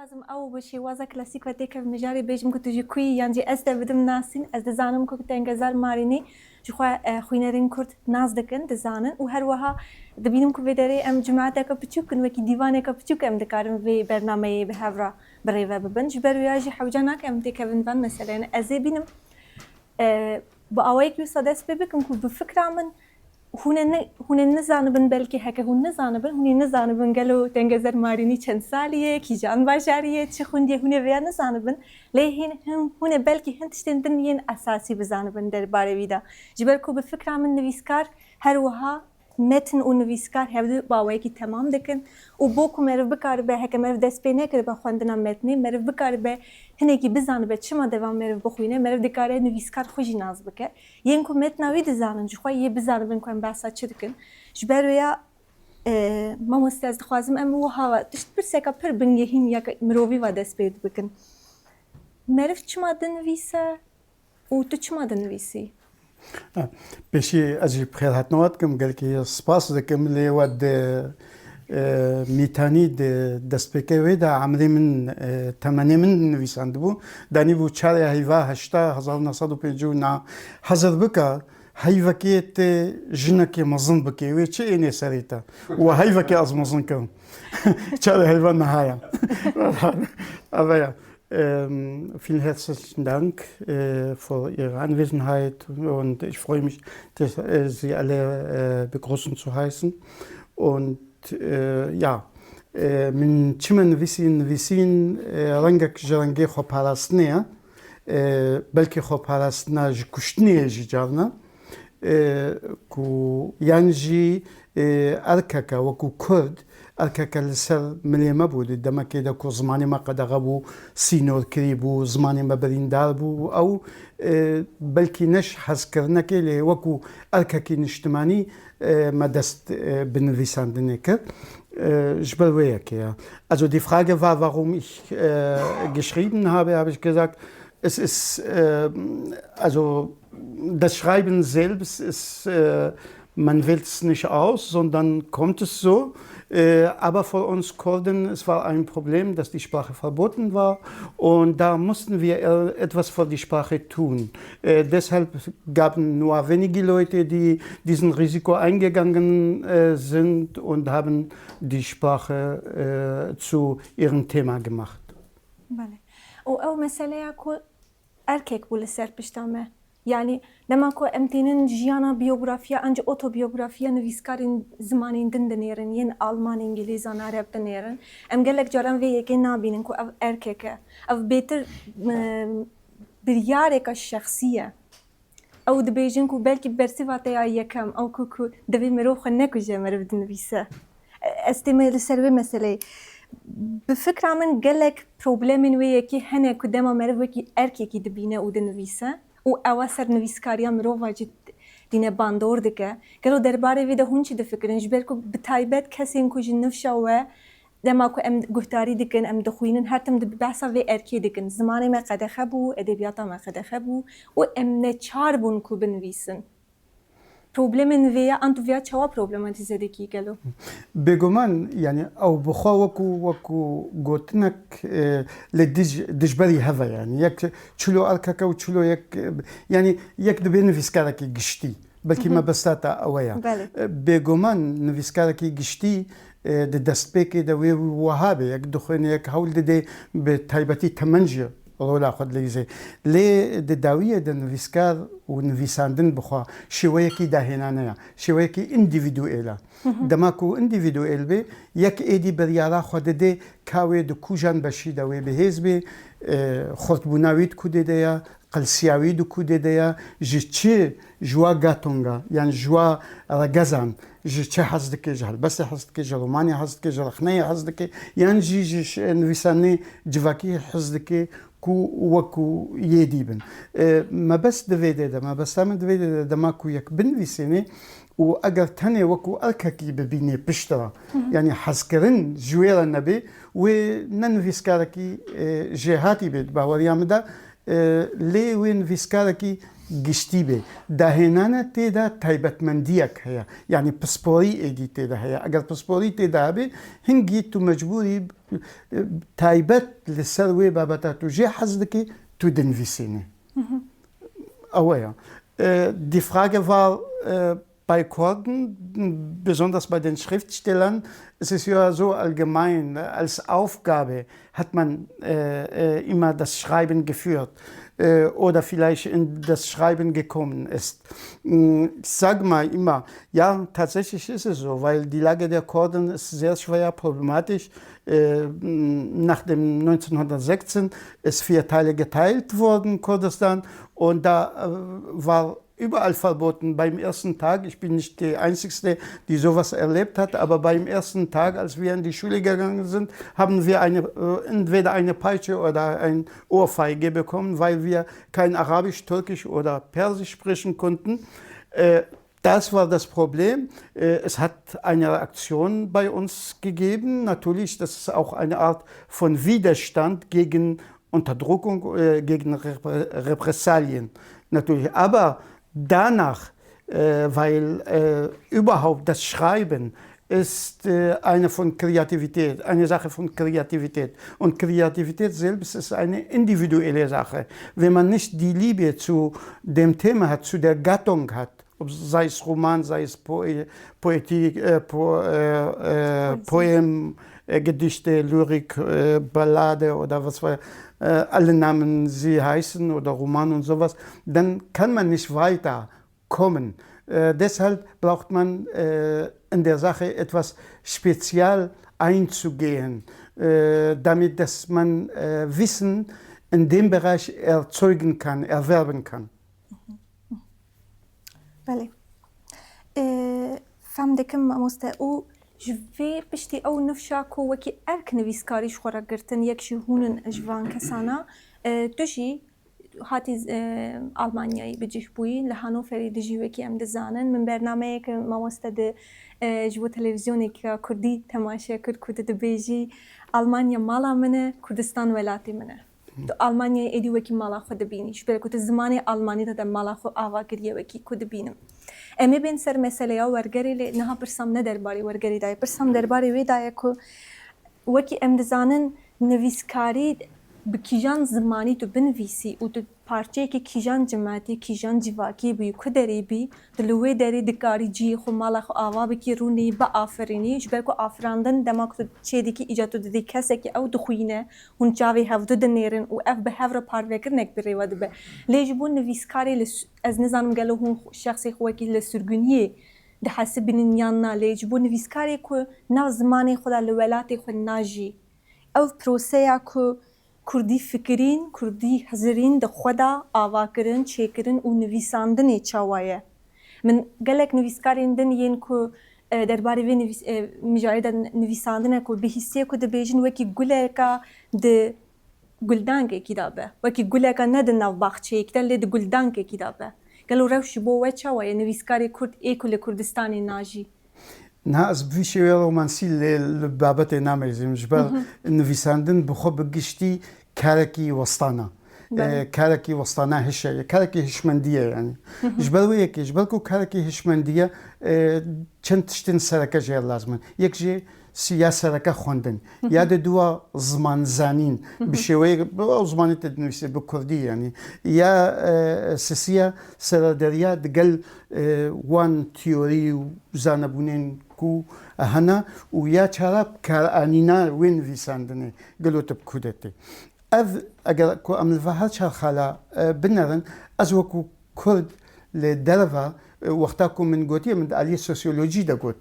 دخوازم ئەو بە شێوازە کلاسیک و تێکە مژارێ بێژم کو توژی کوی یانجی ئەس دەبدم ناسین ئەس دەزانم کو تەنگەزار مارینی جخوا خوێنەرین کورد ناز دەکەن دەزانن و هەروەها دەبینم کو بێدەرێ ئەم جماعتێکە بچووکن وەکی دیوانێکە بچووکە ئەم دەکارم وێ بەرنامەیە بەهەڤرا بڕێوە ببن ji ber wêyajî hewca nake em têkevin van meseleyne ez ê bînim bi awayekî wisa dest pê bikim ku bi fikra min hûn ê nizanibin belkî heke hûn nizanibin hûn ê nizanibin gelo tengezer marînî çend salî ye kîjan bajarî ye çi xwindiye hûn ê vêya nizanibin lê hûn ê belkî hin tiştên din yên esasî bizanibin derbarê wî de ji ber ku bi fikra min nivîskar her wiha metin û nivîskar hevdû bi awayekî temam dikin û bo ku meriv bikaribe heke meriv dest pê nekiribe xwendina metnê meriv bikaribe hinekî bizanibe çima devan meriv bixwîne meriv dikare nivîskar xwe jî naz bike yên ku metna wî dizanin jixwe yê bizanibin ku em behsa çi dikin ji ber wêya mamoste ez dixwazim em wiha tişt pirseka pir bingehîn ya mirovî ve dest pê bikin meriv çima dinivîse û tu çima dinivîsî بشي أجي بخير هاتنوات كم قال كي سباس كم اللي ود ميتاني دسبكي ودا عمري من 80 من نويسان دبو داني بو تشاري هيفا هشتا هزار نصادو بيجو نا حزر بكا هيفا كيت جنكي مزن بكي ويتشي إني سريتا وهيفا كي أز مزن كم تشاري هيفا نهاية أبايا Vielen herzlichen Dank für Ihre Anwesenheit und ich freue mich, Sie alle begrüßen zu heißen. Und ja, من چمن ویسین رنگک جرنگی خوب پرستنیه بلکه خوب پرستنه جکشتنیه جارنا کو یانجی ارککا وکو کرد ارککا لسر ملیمه بود دمکی دا کو زمانی ما قد غبو سینور کری بو زمانی ما بریندار بو او بلکی نش حس کرنکی لی وکو ارککی نشتمانی ما دست بنویساندنه کرد Jbelweek, ja. Also die Frage war, warum ich geschrieben habe ich gesagt, es ist, also das Schreiben selbst ist, man wählt es nicht aus, sondern kommt es so. Aber für uns Kurden, es war ein Problem, dass die Sprache verboten war und da mussten wir etwas für die Sprache tun. Deshalb gaben nur wenige Leute, die diesen Risiko eingegangen sind und haben die Sprache zu ihrem Thema gemacht. بله. او مسئله کو erkek بول سر پشتامه yani لما کو امتینن جیانا بیوگرافیا انج اوتوبیوگرافیا نویسکارین زمانین دن دنیرن ین آلمان انگلیزان عرب دنیرن ام گلک جاران وی یکی نابینن کو او erkeke او بیتر بریارک شخصیه او دبیجن کو بلکی برسیواته یا یکم او کو دوی مروخ نکوجه مرو دنویسه استعمال سروی مسئله بفکر من گلک پروبلمین وی یکی هنه کو دما مرو کی erkeki dibine u dنویسه و ئەوە سەر نویسکاریە مرۆڤ دینە باندۆر دکە گەلۆ دەربارەی وێدە هون چی دەفکرن ji ber ku bi taybet kesên ku ji nifşa we dema ku em guhdarî dikin em dixwînin her tim di behsa vê erkê dikin zimanê me qedexe bû edebiyata me qedexe bû û em neçar bûn ku binivîsin problemên vêya an tu vêya çawa problematîze dikî gelo بێگومان yani ew bixwe wekû gotinek li dijberî heve yani yek çilo erkeke û çilo yek yani yek dibe nivîskarekî giştî belkî me bestata ew ye bêguman nivîskarekî giştî di destpêkê de wê wiha bê yek dixwîne yek hewl dide bi taybetî temen jî rola xwe dilîze lê di dawiyê de nivîskar û nivîsandin bixwe şêweyekî dahênane ye şêweyekî individûel e dema ku individûel bê yek êdî biryara xwe dide ka wê di kûjan beşî de wê bihêz bê xurtbûna wî di ku dêde ye qilsiya wî di ku dêde ye ji çi ji wa gatonga yan ji wa regezan ji çi hez dike ji helbestê hez dike ji romanê hez dike ji rexneyê hez dike yan jî ji nivîsanê civakî hez dike ku wekû yê dîbin me bes divê de me besta min divê de dema ku yek binivîsînê û eger tenê wekû erkekî bibînê pişta yani hezkirin ji wê re nebê wê ne nivîskarekî jêhatî bê di baweriya min de lê wê nivîskarekî گشتی بێ داهێنانە تێدا تایبەتمەندیەک هەیە یعنی پسپۆری ئێدی تێدا هەیە ئەگەر پسپۆری تێدا بێ هەنگی تو مەجبوری تایبەت لەسەر وێ بابەتە توژێ حەز دەکەی تو دنویسینێ ئەوەیە Die Frage war bei Kurden, besonders bei den Schriftstellern, es ist ja so allgemein, als Aufgabe hat man immer das Schreiben geführt oder vielleicht in das Schreiben gekommen ist. Ich sage mal immer, ja, tatsächlich ist es so, weil die Lage der Kurden ist sehr schwer problematisch. Nach dem 1916 ist 4 Teile geteilt worden, Kurdistan, und da war überall verboten. Beim ersten Tag, ich bin nicht die Einzige, die sowas erlebt hat, aber beim ersten Tag, als wir in die Schule gegangen sind, haben wir entweder eine Peitsche oder ein Ohrfeige bekommen, weil wir kein Arabisch, Türkisch oder Persisch sprechen konnten. Das war das Problem. Es hat eine Reaktion bei uns gegeben. Natürlich, das ist auch eine Art von Widerstand gegen Unterdrückung, gegen Repressalien. Natürlich, aber danach, weil überhaupt das Schreiben ist eine Sache von Kreativität. Und Kreativität selbst ist eine individuelle Sache. Wenn man nicht die Liebe zu dem Thema hat, zu der Gattung hat, sei es Roman, sei es Poetik, Poem, Gedichte, Lyrik, Ballade oder was war alle Namen sie heißen oder Roman und sowas, dann kann man nicht weiterkommen. Deshalb braucht man in der Sache etwas spezial einzugehen, damit dass man Wissen in dem Bereich erzeugen kann, erwerben kann. بله فهم دکم مامۆستا او جوی پشتی او نفشاکو وکی ارک نویسکاریش خورا گرتن یکشی هونن جوان کسانا دوشی هاتی آلمانیایی بجیش بوی لهانوفری دجی وکی ام دزانن من برنامه که مامۆستا ده جبو تلویزیونی که کردی تماشا کرد کود دبیجی آلمانیا مالا منه کردستان ولاتی منه تو آلمانیا ایدی وکی مالا خود بینیش بله کت زمانی آلمانی تا مالا خود آوا کریه وکی کود بینم امی بین سر مسئله یا ورگری لی نها برسام ندرباری ورگری دای برسام درباری وی دای کو وکی ام دزانن نویسکاری بکیجان زمانی تو بنویسی و تو پارچه که کیجان جماعتی کیجان جواکی بی کدری بی دلوی دری دکاری جی خو مالا خو آوا بکی رونی با آفرینی جبر کو آفراندن دماغ تو چیدی که ایجاد تو دی کسی که او دخوینه هون جاوی هفت دنیرن و اف به هفر پاروکر نک بری ود به لیجبون نویسکاری از نزانم گلو هون شخصی خو کی لسرگونیه ده حسب بنیاننا لیجبون نویسکاری کو نو زمانی خدا لولاتی خو ناجی او پروسه کو کردی فکرین، کردی حزرین ده خدا آوا کرن، چه کرن و نویساندنی چاوایه. من گلک نویسکارین دن ین کو درباره وی مجارد نویساندنه کو بهیسیه کو ده بیجن وکی گله کا ده گلدانگ کتابه، وکی گله کا نه ده نو باخچه کتله ده گلدانگ کتابه. گلو روش بو و چاوایه نویسکاری کرد ایکول کردستانی ناجی. نه از بیشتر رومانسی لبابت نمیزیم جبر نویسندن بخوب گشتی کارکی وسطانه کارکی وسطانه هشه کارکی هشمندیه یعنی جبر و یکی جبر کو کارکی هشمندیه چند تشتن سرکه جر لازمن یک جه سیاست خوندن یاد دو زمان زنین بشوی زمانی تدنویسی بکردی یعنی یا سیاست سردریا دگل وان تیوری و زنبونین کو هنا و یا چراب کارانینا وین ویساندنه گلوتب کودتی اگر کو عمل فهر شرخلا بنرن از وکو کرد لدروا وقتاكم من قوتي من عليه سوسيولوجي دا قوت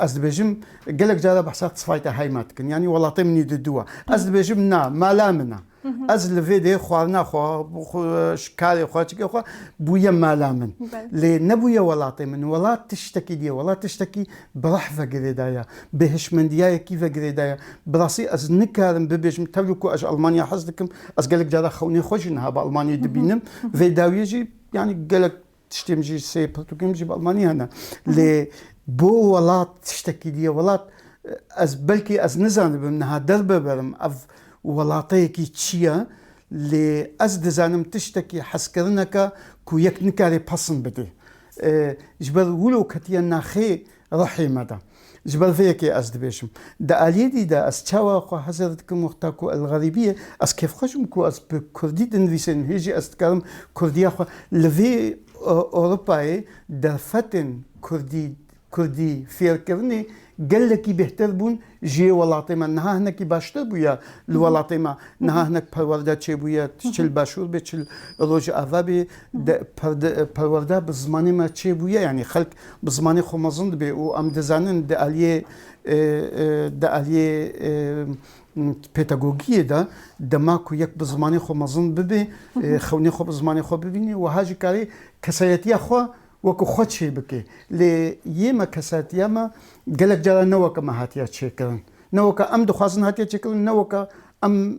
از بجم قالك جارة بحثات صفايتا هايماتكن يعني والله طمني دوا از بجم نا ما لامنا از الفيديو خوارنا خو شكالي خو تشكي خو بويا ما لامن لي نبويا ولا طمن ولا تشتكي دي ولا تشتكي برحفة قريدايا بهش من ديايا كيف قريدايا براسي از نكارم ببجم تبلكو اج المانيا حزدكم از قالك جارة خوني خوشنها بالمانيا دبينم فيداويجي يعني قالك تشتمجي سي برتقالي بالمانيا هنا لي بو ولا تشتكي دي ولا از بلكي از نزان بمنها دربه برم اف ولاطيكي تشيا لأز دزانم تشتكي حسكرنك كو يك نكاري باسن بدي جبر ولو كتيا ناخي رحيمة دا جبر فيكي أز دبيشم دا أليدي دا أز تشاوا خو حزرتكم وقتاكو الغريبية أز كيف خشم كو أز بكردي دنويسن هيجي أز تكارم كردية خو لفي أوروباي دا فتن كردي فيركرني قال لك بهتر بون جي ولاتما نها هناك باشتر بويا الولاتما نها هناك پرورده چه بويا تشل باشور به تشل روج اوابي پرورده بزماني ما چه بويا يعني خلق بزماني خو مزند به او ام دزانن د اليه پداگوگی دا دما کو یک بزمانی خو مزند ببي خوني خو بزمانی خو ببيني وهاجي كاري كسياتيا خو وكو خود شي بكي لي يما كسات يما قالك جرى نوكا ما هاتيا تشيكرن نوكا ام دخوازن هاتيا تشيكرن نوكا ام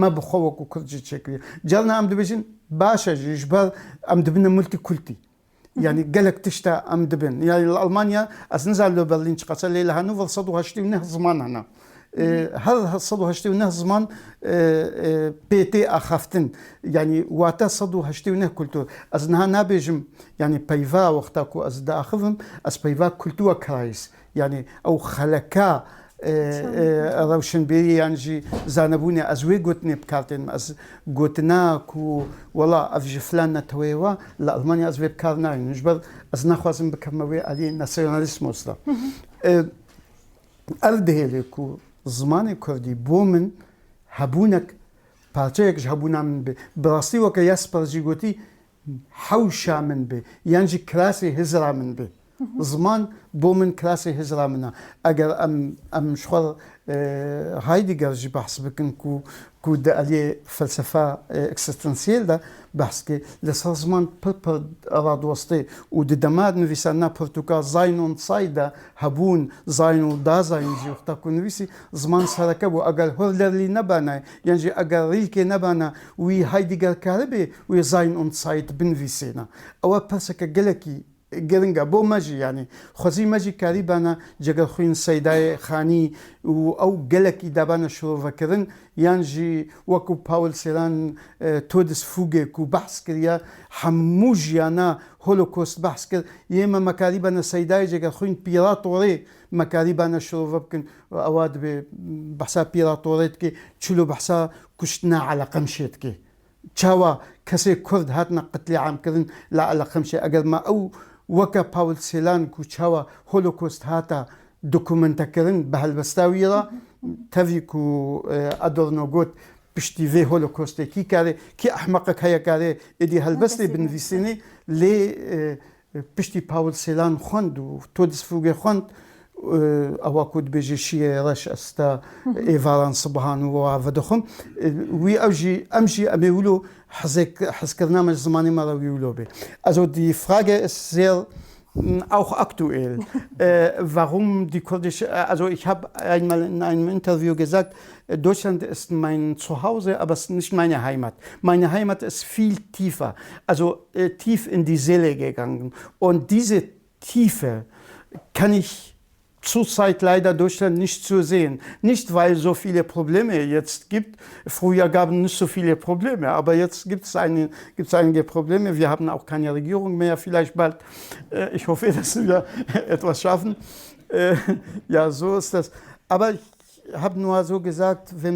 ما بخوكو كرجي تشيكرن جرنا ام دبجن باشا جبال ام دبنا ملتي كلتي يعني قالك تشتا ام دبن يعني المانيا اسنزال لو برلين تشقصا ليلها نوفل صدو هاشتي ونه زمان هنا هل صدو هشتي ونه زمان بيتي اخفتن يعني واتا صدو هشتي ونه كلتور ازنها نابجم يعني بيفا وقتاكو از دا اخفم از بيفا كلتور كرايس يعني او خلكا روشن بيري يعني جي زانبوني ازوي قوتني بكارتين از قوتنا كو والله افجي فلان نتويوا لا المانيا ازوي بكارنا نجبر از نخوازم بكموي علي ناسيوناليسموس لا اردهيلي كو زمانی کردی بومن هبونک پارچه‌اش هبونا من به براستی وقت یاس پرجیگوتی حوشا من به یعنی کلاسی هزرا من به زمان بومن کلاسی هزرا منا اگر ام شخور هایدگر جی بحث بکن کو ده علی فلسفه اکسیستانسیل ده بحث که لسر زمان پر رادوسته و ده دماد نویسانا پرتوکا زاینون سایده هبون زاینو دا زاین جی وقتا کو نویسی زمان سرکه بو اگر هرلرلی نبانه یعنی اگر ریل که نبانه وی هایدگر کاربه وی زاینون ساید بنویسینا او پسکه گلکی گرنگا بو ماجي يعني خوزي ماجي كاريبانا جگر خوين سيداي خاني او گلكي دابانا شروع فكرن يانجي وكو باول سيلان تودس فوجي كو بحث كريا حموجيانا هولوكوست بحث كر يما مكاريبانا سيداي جگر خوين بيراتوري مكاريبانا شروع فكن اواد بحثا بيراتوريت كي تشلو بحثا كشتنا على قمشيت كي تشاوا كسي كرد هاتنا قتلي عام كرن لا على خمسة أجر ما أو وكا باول سيلان كو تشاوا هولوكوست هاتا دوكومنتا كرن بهالبستاويرا تفي كو أدورنو قوت بشتي في هولوكوست كي كاري كي أحمقك هيا كاري إدي هالبستي بنفيسيني لي بشتي باول سيلان خوند و تودس فوقي خوند أواكود بيجيشية رش أستا إيفاران صبحان وعفدخم وي أمشي أميولو حسكرنا مش زماني ما راويولو بي also die Frage ist sehr auch aktuell warum die kurdische also ich habe einmal in einem Interview gesagt Deutschland ist mein Zuhause aber es ist nicht meine Heimat ist viel tiefer also tief in die Seele gegangen und diese Tiefe kann ich zurzeit leider Deutschland nicht zu sehen. Nicht, weil so viele Probleme jetzt gibt. Früher gab es nicht so viele Probleme, aber jetzt gibt es einige Probleme. Wir haben auch keine Regierung mehr, vielleicht bald. Ich hoffe, dass wir etwas schaffen. Ja, so ist das. Aber ich habe nur so gesagt, wenn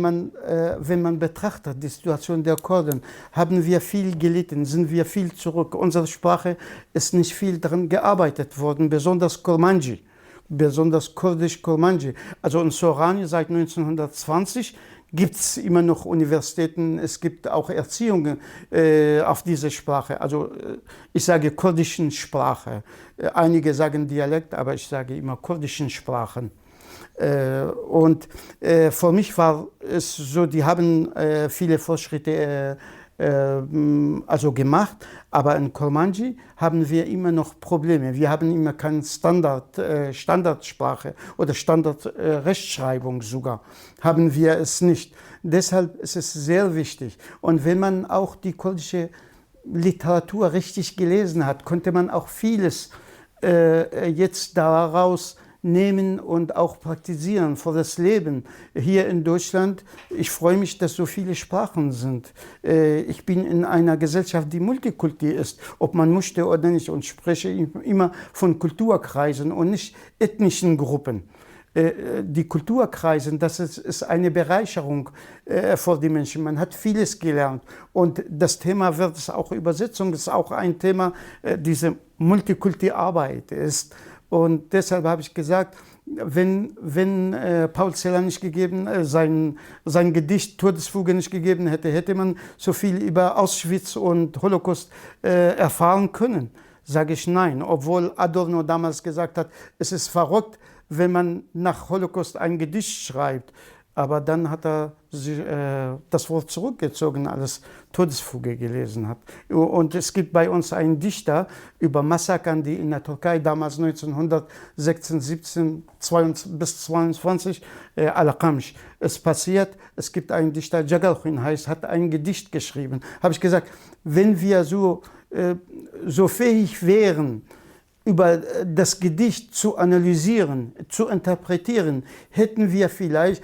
man betrachtet die Situation der Kurden, haben wir viel gelitten, sind wir viel zurück. Unsere Sprache ist nicht viel daran gearbeitet worden, besonders Kurmanji. Besonders kurdisch Kurmanji. Also in Sorani seit 1920 gibt es immer noch Universitäten, es gibt auch Erziehungen auf diese Sprache. Also ich sage kurdischen Sprache. Einige sagen Dialekt, aber ich sage immer kurdischen Sprachen. Und für mich war es so, die haben viele Fortschritte also gemacht, aber in Kurmanji haben wir immer noch Probleme. Wir haben immer keine Standardsprache oder Standardrechtschreibung sogar. Haben wir es nicht. Deshalb ist es sehr wichtig. Und wenn man auch die kurdische Literatur richtig gelesen hat, konnte man auch vieles jetzt daraus nehmen und auch praktizieren für das Leben. Hier in Deutschland, ich freue mich, dass so viele Sprachen sind. Ich bin in einer Gesellschaft, die Multikulti ist, ob man möchte oder nicht, und spreche immer von Kulturkreisen und nicht ethnischen Gruppen. Die Kulturkreise, das ist eine Bereicherung für die Menschen. Man hat vieles gelernt. Und das Thema wird es auch, Übersetzung ist auch ein Thema, diese Multikulti-Arbeit ist. Und deshalb habe ich gesagt, wenn Paul Celan nicht sein Gedicht Todesfuge nicht gegeben hätte, hätte man so viel über Auschwitz und Holocaust erfahren können. Sage ich nein, obwohl Adorno damals gesagt hat, es ist verrückt, wenn man nach Holocaust ein Gedicht schreibt. Aber dann hat er das Wort zurückgezogen, als Todesfuge gelesen hat. Und es gibt bei uns einen Dichter über Massakern, die in der Türkei damals 1916, 17 bis 22, Al-Qamsh. Es passiert, es gibt einen Dichter, Jagalchin heißt, hat ein Gedicht geschrieben. Habe ich gesagt, wenn wir so fähig wären, über das Gedicht zu analysieren, zu interpretieren, hätten wir vielleicht,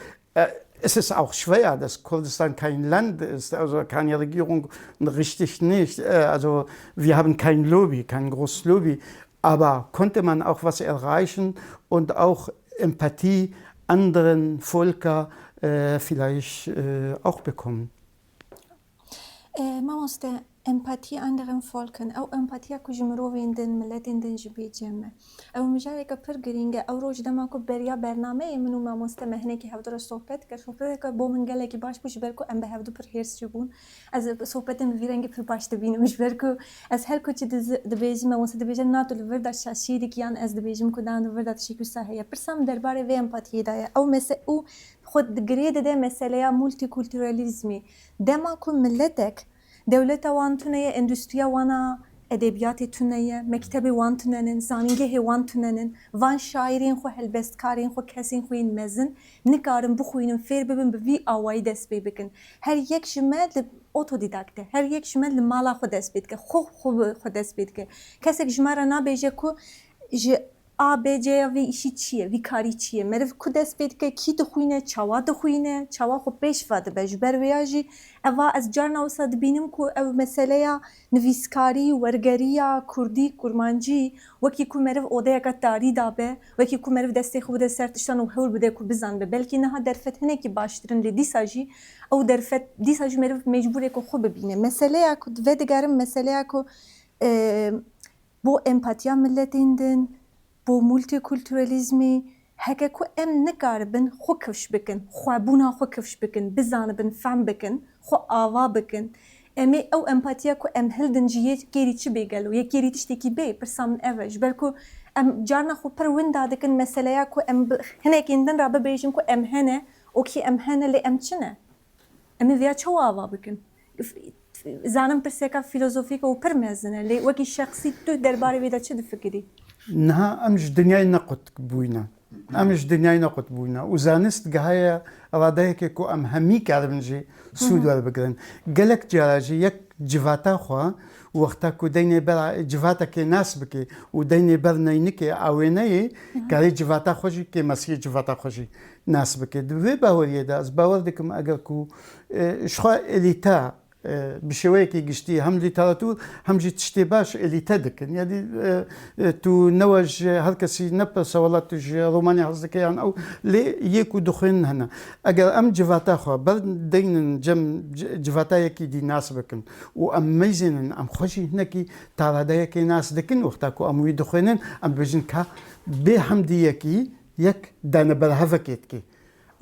es ist auch schwer, dass Kurdistan kein Land ist, also keine Regierung, richtig nicht. Also wir haben kein Lobby, kein großes Lobby, aber konnte man auch was erreichen und auch Empathie anderen Völker vielleicht auch bekommen. مامۆستا ئەمپاتی ئەندەڕم فۆڵکن ئەو ئەمپاتیا کو ji mirovên din milletên din ji bê cem e ew mijareka pir giring e ew roj dema ku beriya bernameyê min û mamoste me hinekî hevdira sohbet kir sohbeteke bo min gelekî baş bû ji ber ku em bi hevdû pir hêrs bûn ez sohbetên bi vî rengî pir baş dibînim ji ber ku ez her kuçî dibêjim mamoste dibêje na tu li vir da şaşîrik yan ez dibêjim ku dan li vir da tişekûsa heye pirsam derbarê vê empatiyê de ye ew û xwe digirê dide meseleya multikulturalizmî dema ku milletek devleta wan tuneye, endüstriya wana edebiyatê tuneye, mektebê wan tunenin, zanîngehê wan tunenin, van şairên xwe helbestkarên xwe kesên xwe yên mezin nikarin bixwînin fêr bibin bi vî awayî dest pê bikin. Her yek ji me li otodidakt e, her yek ji me li mala xwe dest pê dike, xwe dest pê dike. Kesek ji me re nabêje ku ji ABC'ya vê işî çi ye, vî karî çi ye, meriv ku dest pê dike, kî dixwîne, çawa dixwîne, çawa xwe pêş ve dibe ji ber wê ya jî eva ez carna wisa dibînim ku ev meseleya nivîskarî, wergeriya Kurdî, Kurmancî wekî ku meriv odeyeka tarî dabe, wekî ku meriv destê xwe bide ser tiştan û hewil bide ku bizanbe, belkî niha derfet hinekî baştirin lê dîsa jî ew derfet dîsa jî meriv mecbûr ku xwe bibîne. Meseleya ku vê digerim meseleya ku bo empatiya milletên din bo multikulturalizmê heke ku em nikaribin xwe kevş bikin, xwebûna xwe kevş bikin, bizanibin, fehm bikin, xwe ava bikin. Em ê ew empatiya ku em hildin ji yekêrî çi bê gelo, yekêrî tiştekî bê, pirsa min ev e ji ber ku em carna xwe pir winda dikin meseleya ku em hinekên din re bibêjin ku em hene, okî em hene lê em çi ne? Em ê vêya çawa ava bikin? Zanim pirseka filozofîk û pir mezin e lê wekî şexsî tu derbarê wê de çi difikirî? نها أمش دنياي نقط بوينا أمش دنياي نقط بوينا وزانست جهاية راديك كو أم همي كاربنجي سود ولا بقرن قالك جراجي يك جفاتا خوا وقتا كو ديني بر جفاتا كي ناس بكي وديني برنينك عويني قالي جفاتا خوشي كي مسيح جفاتا خوشي ناس بكي دوي باوريه دا از باور دكم اگر كو شخوا إليتا بشويكي قشتي هم ليتراتور هم جي تشتي باش اللي تدكن يعني تو نوج هالكسي نبس ولا تج رومانيا قصدك يعني او لي يكو دخين هنا اجل ام جفاتا خو بل دين جم جفاتا يكي دي ناس بكن وام ميزن ام خوشي هناكي ترى دا يكي ناس دكن وقتاكو ام ويدخينن ام بجن كا بحمدي يكي يك دانا بالهفكيتكي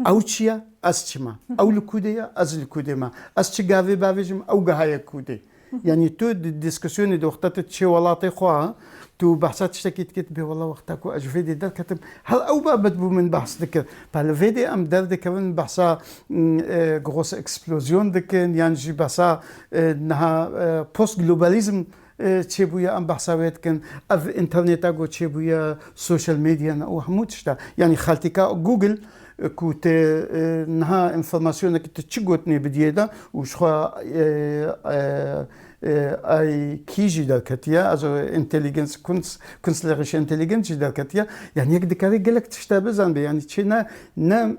او چیا از چما او لکوده از لکوده ما از چی گاوی باویجم او گهای کوده یعنی تو دیسکسیونی دوختت چی ولاتی خواه تو بحثات شتكيت كتبي والله وقتك واجفيدي در كتب هل او بدبو من بحث ذكر بالفيدي ام درد كمان بحثا غروس اكسبلوزيون دكن يعني جي بحثا انها بوست جلوباليزم تشيبويا ام بحثاويت كان اف انترنت اجو تشيبويا سوشيال ميديا او حمود شتا يعني خالتيكا جوجل كوت نها إنفورماسيون كت تشجوتني بديدا وشخوا أي كيجي دالكتيا also Intelligenz künstlerische Intelligenz دالكتيا يعني يقدر كاري قالك تشتابزان بي يعني تشينا نا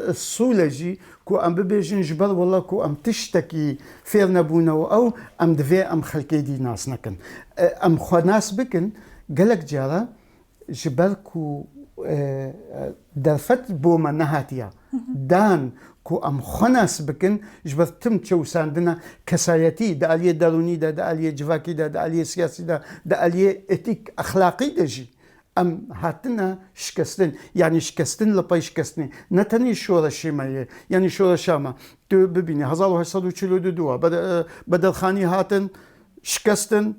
الصولجي كو أم ببيجن جبر والله كو أم تشتكي فير نبونا أو أم دفي أم خلقي دي ناس نكن أم خناس بكن قالك جارا جبر كو درفت بوما نهاتيا دان كو أم خناس بكن جبر تم تشو ساندنا كسايتي دا أليه داروني دا أليه جواكي دا أليه سياسي دا أليه اتيك أخلاقي دجي أم هاتنا شكستن يعني شكستن لباي شكستني نتني شورا شيماية يعني شورا شاما تو ببيني 1842 بدل خاني هاتن شكستن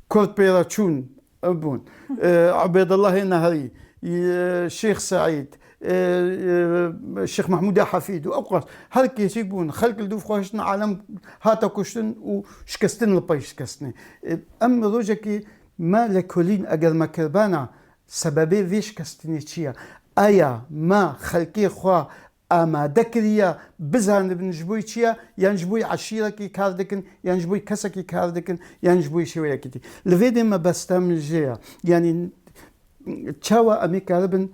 كورت بيراتشون أبون عبيد الله النهري الشيخ سعيد الشيخ محمود حفيد وأقرص هلك يسيبون خلق الدوف خوشنا عالم هاتا كشتن وشكستن لباي شكستني أم روجكي ما لكلين أجر مكربانا سببي فيش كستنيتشيا أيا ما خلقي خوا أما دكريا بزهن بنجبوي تشيا ينجبوي عشيرة كي كاردكن ينجبوي كسا كي كاردكن ينجبوي شوية كتي لفيدي ما بستعمل جيا يعني تشاوا أمي كاربن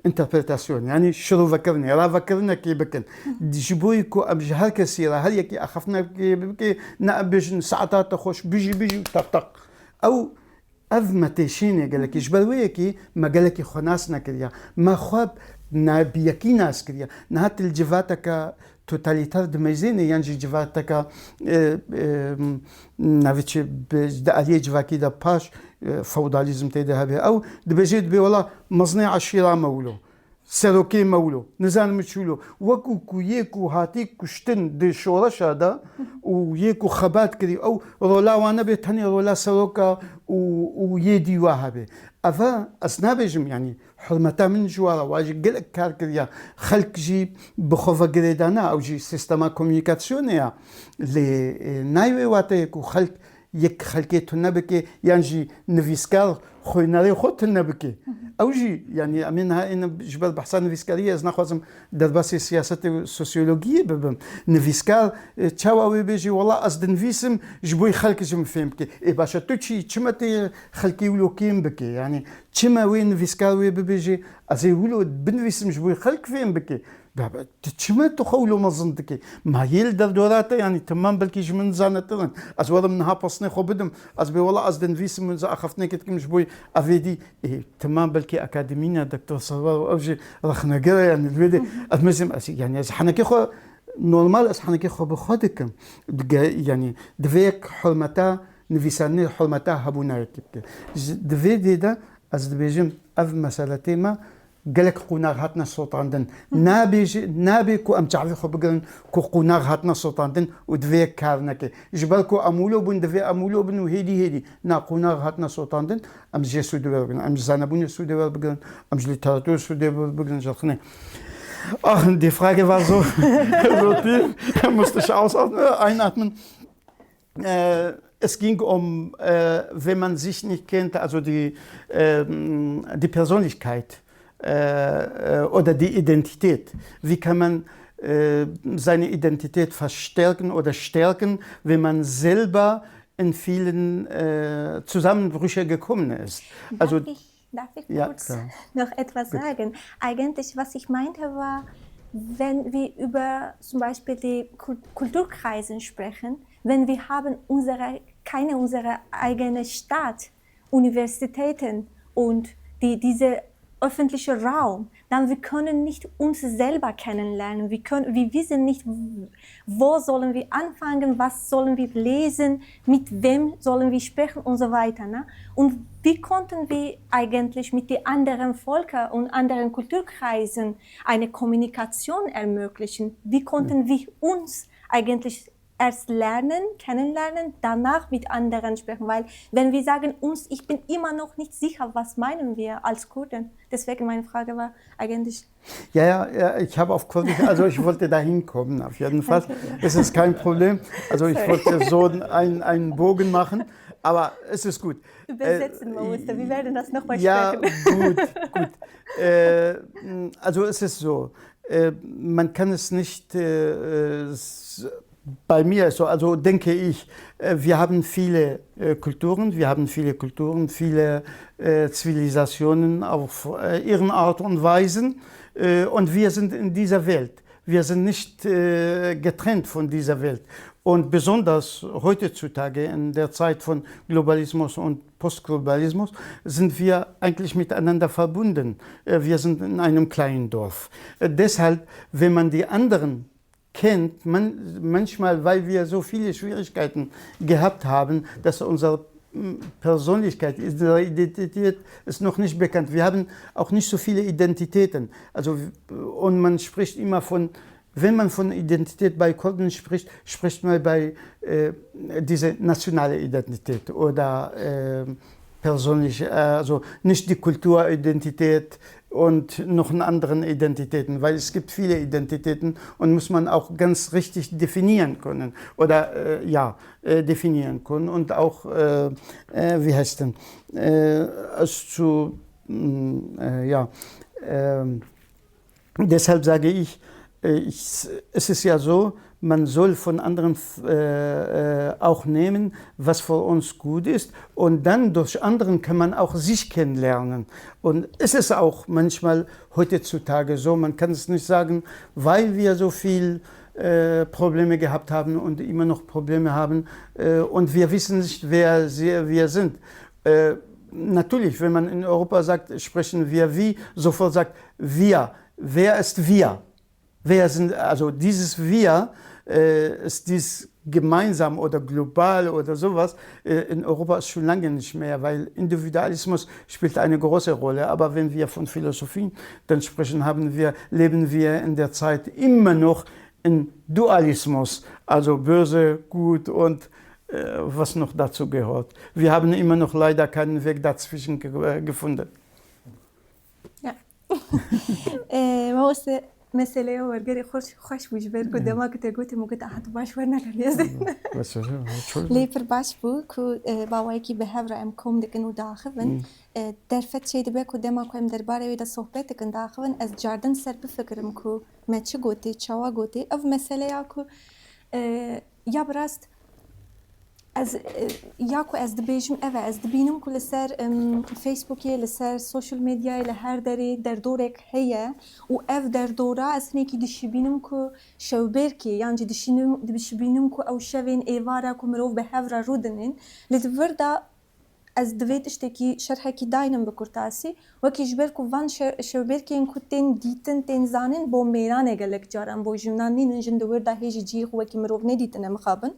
انتربريتاسيون يعني شرو فكرني را فكرنا كي بكن جبوي كو أبجهر كثيرة هل يكي أخفنا كي بكي نأبج ساعات تخش بيجي طق أو أذ تشيني قالك جبرويكي ما قالك خناس نكريا ما خواب نبيكي ناس كريا نهات الجفاتك توتاليتار دميزيني ينجي جفاتك نافيتش بدأليه جواكي دا باش فوداليزم تيدا هبه أو دبجيد بي والله مصنع الشيرا مولو سروكي مولو نزان مشولو وكو كويكو هاتيك كشتن دي شورش هذا ويكو خبات كري أو رولا وانا بيتهني رولا سروكا ويدي واهبه أفا أسنابجم يعني حرمتا من جوارا واجي قلق كار كريا خلق جي بخوفا قريدانا أو جي سيستما كوميونيكاسيونيا اللي نايوي واتيكو خلق يك خلقيتو نبكي يعني نفيسكار خويناري خوت نبكي أوجي يعني أمينها إن جبل بحثان نفيسكارية إذا نخوزم درباسي سياسة سوسيولوجية ببم نفيسكار تشاوي بيجي والله أصد نفيسم جبوي خلق جم فهمك إيه باشا توتشي تشمتي خلقي ولو كيم بكي يعني تشما وين نفيسكار وي بيجي أزي ولو بنفيسم جبوي خلق فين بكي بابا تشما تخولو مزنتكي ما يلدر دوراتا يعني تمام بلكي جمن زانترن أزوار منها بصني خو بدم أزبي والله أصد نفيسم من أخفتني كتكم جبوي أفيدي إيه تمام بلكي أكاديمينا دكتور صوار أوجي رخنا قرا يعني الفيدي أتمزم يعني أز حنكي خو نورمال أز حنكي خو بخودكم يعني دفيك حرمتا نفيساني حرمتا هبونا يكتك دفيدي دا أز دبيجم أف مسألتي ما قالك قناغ هاتنا الصوت عندن نابي كو أم تعرفي خو بقرن كو قناغ هاتنا الصوت عندن ودفيك كارنكي جبالكو أمولو بن دفي أمولو بن وهيدي نا قناغ هاتنا الصوت عندن أم جي سودوار بقرن أم زانبوني سودوار بقرن أم ليتراتور سودوار بقرن جرخني die Frage war so tief, musste ich einatmen. Es ging um, wenn man sich nicht kennt, also die Persönlichkeit oder die Identität. Wie kann man seine Identität verstärken oder stärken, wenn man selber in vielen Zusammenbrüche gekommen ist? Also, Darf ich ja, kurz klar. noch etwas sagen? Eigentlich, was ich meinte, war, wenn wir über zum Beispiel die Kulturkreise sprechen, wenn wir haben keine unsere eigene Stadt, Universitäten und diese öffentliche Raum, dann wir können nicht uns selber kennenlernen. Wir wissen nicht, wo sollen wir anfangen, was sollen wir lesen, mit wem sollen wir sprechen und so weiter. Ne? Und wie konnten wir eigentlich mit den anderen Völkern und anderen Kulturkreisen eine Kommunikation ermöglichen? Wie konnten wir uns eigentlich erst lernen, kennenlernen, danach mit anderen sprechen. Weil wenn wir sagen uns, ich bin immer noch nicht sicher, was meinen wir als Kurden. Deswegen meine Frage war eigentlich... Ja, ich habe auf Kurdisch, also ich wollte da hinkommen, auf jeden Fall. Okay, ja. Es ist kein Problem. Also ich wollte so einen Bogen machen, aber es ist gut. Übersetzen, Mauster. Wir werden das nochmal ja, sprechen. gut. Also es ist so, man kann es nicht, bei mir ist so, also denke ich, wir haben viele Kulturen, viele Zivilisationen auf ihren Art und Weisen und wir sind in dieser Welt. Wir sind nicht getrennt von dieser Welt. Und besonders heutzutage in der Zeit von Globalismus und Postglobalismus sind wir eigentlich miteinander verbunden. Wir sind in einem kleinen Dorf. Deshalb, wenn man die anderen kennt, manchmal, weil wir so viele Schwierigkeiten gehabt haben, dass unsere Persönlichkeit, unsere Identität ist noch nicht bekannt. Wir haben auch nicht so viele Identitäten. Also, und man spricht immer von, wenn man von Identität bei Kurden spricht, spricht man bei diese nationale Identität oder persönliche, also nicht die Kulturidentität und noch in anderen Identitäten, weil es gibt viele Identitäten und muss man auch ganz richtig definieren können oder definieren können und auch, wie heißt denn, deshalb sage ich, es ist ja so, man soll von anderen auch nehmen, was für uns gut ist und dann durch anderen kann man auch sich kennenlernen. Und es ist auch manchmal heutzutage so, man kann es nicht sagen, weil wir so viel Probleme gehabt haben und immer noch Probleme haben und wir wissen nicht, wer wir sind. Natürlich, wenn man in Europa sagt, sprechen wir wie, sofort sagt wir. Wer ist wir? Wer sind, also dieses Wir, ist dies gemeinsam oder global oder sowas, in Europa ist schon lange nicht mehr, weil Individualismus spielt eine große Rolle. Aber wenn wir von Philosophie dann sprechen, leben wir in der Zeit immer noch in Dualismus, also böse, gut und was noch dazu gehört. Wir haben immer noch leider keinen Weg dazwischen gefunden. Ja. مسئله ورگری خوش بوش بر کو دما که تگوتی موقع حتی باش ور نکردی لی پر باش بو کو باوایی کی به هفر ام کم دکن و داخون در فت شید به کو دما کو ام در باره ویدا صحبت کن داخون از جاردن سر بفکرم کو مچ گوتی چوا گوتی او مسئله یا کو یا براست از یاکو از دبیجم اوه از دبینم که لسر فیسبوکی لسر سوشل میدیای لهر داری در دورک هیا و اف در دورا از هنکی دشبینم که شوبرکی یعنی دشبینم که او شوین ایوارا که مروف به هفرا رودنین لدوردا از دوید اشتکی شرحکی داینم بکرتاسی وکی جبر که وان شوبرکی این که تین دیتن تین زانن با میرانه گلک جارم با جمنان نین انجن دوردا هیجی جیخ وکی مروف ندیتنه مخابن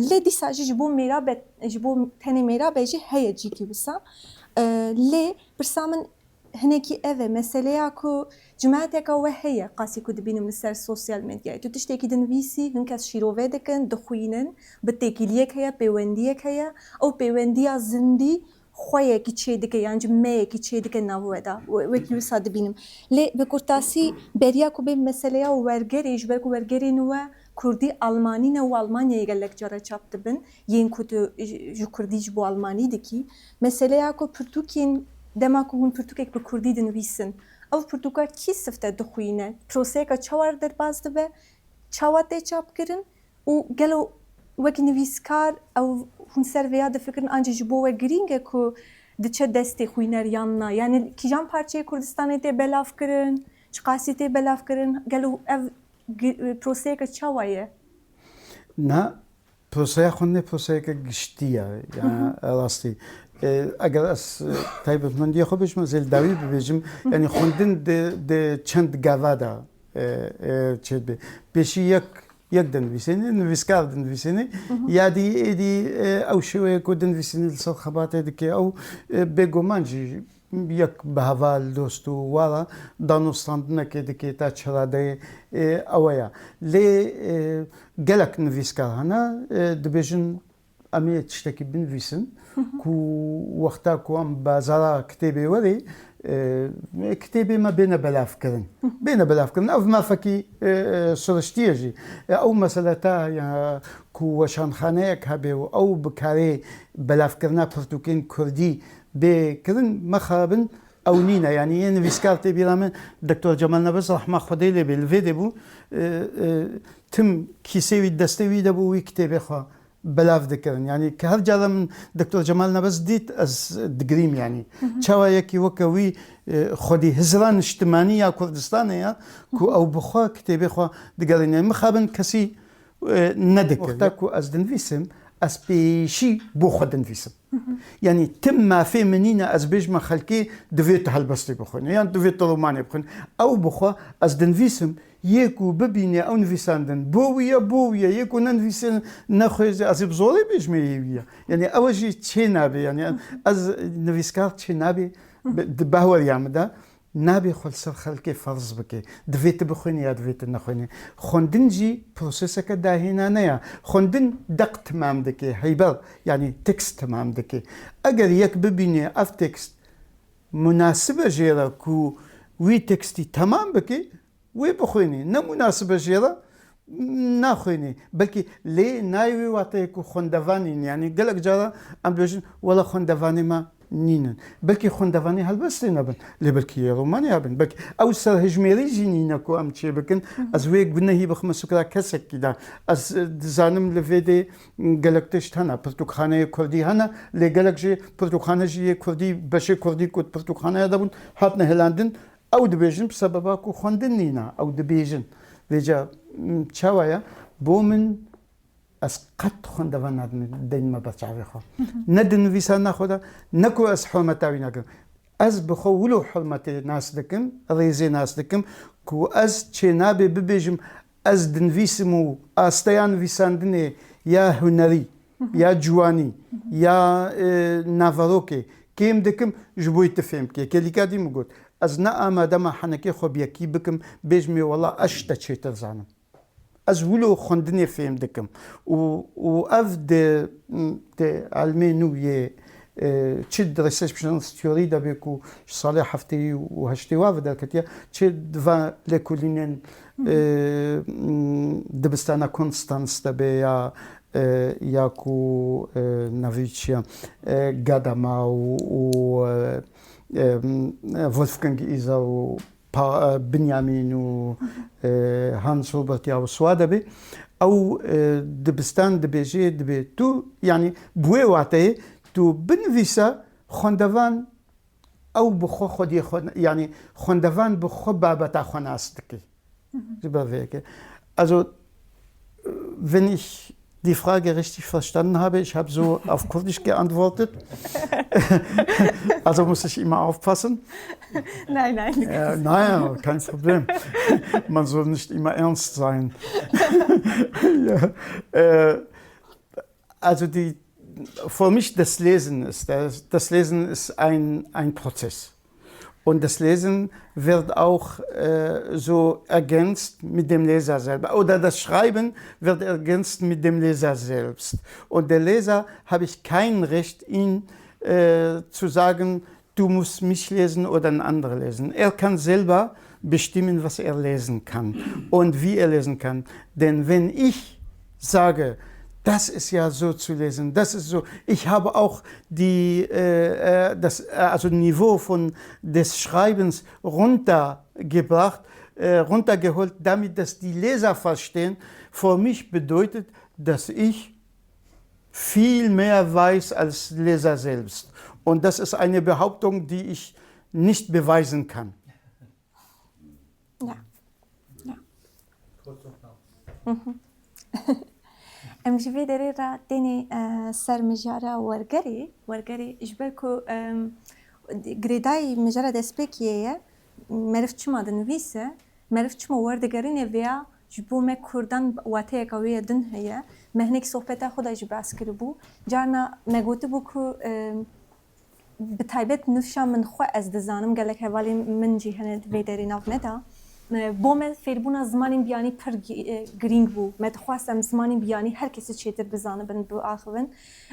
لی دیسا جبو میرا جبو تنی میرا بیجی هیا جی کی بسا لی برسامن هنکی اوه مسئله کو جماعت که و هیا قاسی کو دبینم لسر سوشیال میدیا تو تشتکی دنویسی هنکس شیروه دکن دخوینن بتکیلیک هیا پیوندیک هیا او پیوندیا زندی خویه کی چه دکه یعنی جمعه کی چه دکه نوودا وکی وسا دبینم لی بکرتاسی بریا کو به مسئله و ورگری جبر کو ورگری نوه Kurdi Almani ne u Almanya'ya gelek cara çaptı ben yen kutu ju Kurdi bu Almani ki mesela ya ko Portukin dema ko hun Portukek be Kurdi din wissen av Portuka ki sifte dukhine proseka çawar der bazdı be çawate çap kirin u gelo wekin wiskar av hun serveya de fikrin anca jibo ve gringe ko diçe deste khuyner yanna yani kijan parçayı Kurdistan'ı te belaf kirin çqasi te belaf kirin gelo ev پروسه چوایه نه پروسه خونه پروسه که گشتیه یعنی راستی اگر از تایبت من دیگه خوبش مثل دوی ببیجم یعنی خوندن ده چند گوه دا چه بی بیشی یک دنویسینی نویسکار دنویسینی یا دی او شویه که دنویسینی لسال خباته دیگه او بگومانجی یک به هوال دوست و وارا دانستاندن که دکی تا چراده اویا لی گلک نویسکار هنه دبیجن امی تشتکی بنویسن کو وقتا کو ام بازارا کتابی وری كتابي ما بين بلاف كرن بين بلاف كرن أو ما فكي سرشتيجي أو مسألة تا كو وشان خانيك هبي أو بكاري بلاف كرنا برتوكين كردي بكرن مخابن أو نينا يعني نفسكارتي بيرامن دكتور جمال نبز رحمة خديلي بالفيديو تم كيسيوي دستوي دبو كتابي خا بلاف ذكرن يعني كهر جالا من دكتور جمال نبز ديت از دقريم يعني شوا يكي وكوي خودي هزران اجتماعية كردستانية كو أو بخوا كتابي خوا دقرين يعني مخابن كسي ندكر وقتا كو از دنفيسم از بيشي بوخوا دنفيسم يعني تم ما في منينا از بيجمع خلقي دويت هالبستي بخون يعني دويت روماني بخون أو بخوا از دنفيسم يكو ببيني أو نفيساندن بويا يكو ننفيسن نخوز از بزوري بيجمعيوية يعني أوجي تشي نابي يعني از نفيسكار تشي نابي بهور يعمدا نابي خلصر خلقي فرض بكي دويت بخوني يا دويت نخوني خوندن جي بروسيسك داهينا نيا خوندن دق تمام دكي هيبر يعني تكست تمام دكي أجر يك ببيني أف تكست مناسبة جيرا كو وي تكستي تمام بكي وي بخويني نمناسبة جيرا ناخويني بلكي لي نايوي واتيكو خوندفاني يعني قالك جارا ام بيجن ولا خوندفاني ما نينن بلكي خوندفاني هالبس نبن لي بلكي رومانيا بن بلكي او سر هجميري جينينا كو ام تشي بكن از وي قلنا هي بخمس سكرا كسك كده از زانم لفيدي قالك تشتنا برتقانه كردي هنا لي قالك جي برتقانه جي كردي بشي كردي كود برتقانه دبن هاتنا هلاندن او دبيجن بسبب كو خوندن نينا او دبيجن لجا چاوایا بومن از قط خوندوان ندن دین ما بچاوی خو ندن ویسان نخودا نکو از حرمتاوی نکم از بخو ولو حرمت ناس دکم ریزی ناس دکم کو از چه نابی ببیجم از دنویسمو آستیان ویساندنه یا هنری یا جوانی یا نافروکه کیم دکم جبوی تفهم که کلیکا دی مگود از نه آماده ما حنکی خوب یکی بکم بیجمی والله اشتا چه ترزانم از ولو خوندنی فهم دکم و اف ده علمی نویه چه درسش بشن تیوری دا بیکو سال هفته و هشته و در کتیا چه دو لکولینن دبستانا کنستانس دا بیا jako navicia Gadama u Wolfgang Isau Benjamin u Hans Robert Jauswadabe أو دبستان دبيجي دبي تو يعني بوي واتي تو بنفيسا خندوان أو بخو خدي يعني خندوان بخو بابا خناستكي also wenn ich die Frage richtig verstanden habe, ich habe so auf Kurdisch geantwortet. Also muss ich immer aufpassen. Nein. Nein, kein Problem. Man soll nicht immer ernst sein. Ja. Also für mich das Lesen ist ein Prozess. Und das Lesen wird auch so ergänzt mit dem Leser selber. Oder das Schreiben wird ergänzt mit dem Leser selbst. Und der Leser habe ich kein Recht, ihn zu sagen, du musst mich lesen oder ein anderer lesen. Er kann selber bestimmen, was er lesen kann und wie er lesen kann. Denn wenn ich sage, das ist ja so zu lesen, das ist so. Ich habe auch das Niveau des Schreibens runtergebracht, runtergeholt, damit dass die Leser verstehen. Für mich bedeutet, dass ich viel mehr weiß als Leser selbst. Und das ist eine Behauptung, die ich nicht beweisen kann. Ja. ام جوی داری را دینی سر مجاره ورگری اجبر کو گریدای مجاره دسپکیه مرف چما دنویسه مرف چما وردگرینه ویا جبو ما کردن واتیه کویه دن هیا مهنک صحبت خدا جبراس کربو جانا مگوته بو کو بتایبەت نوشا من خو ez dizanim gelek hevalên min jî hene vê derê nav me da bo me fêrbûna zimanên biyanî pir girîng bû me dixwastem zimanên biyanî her kesî çêtir bizanibin biaxivin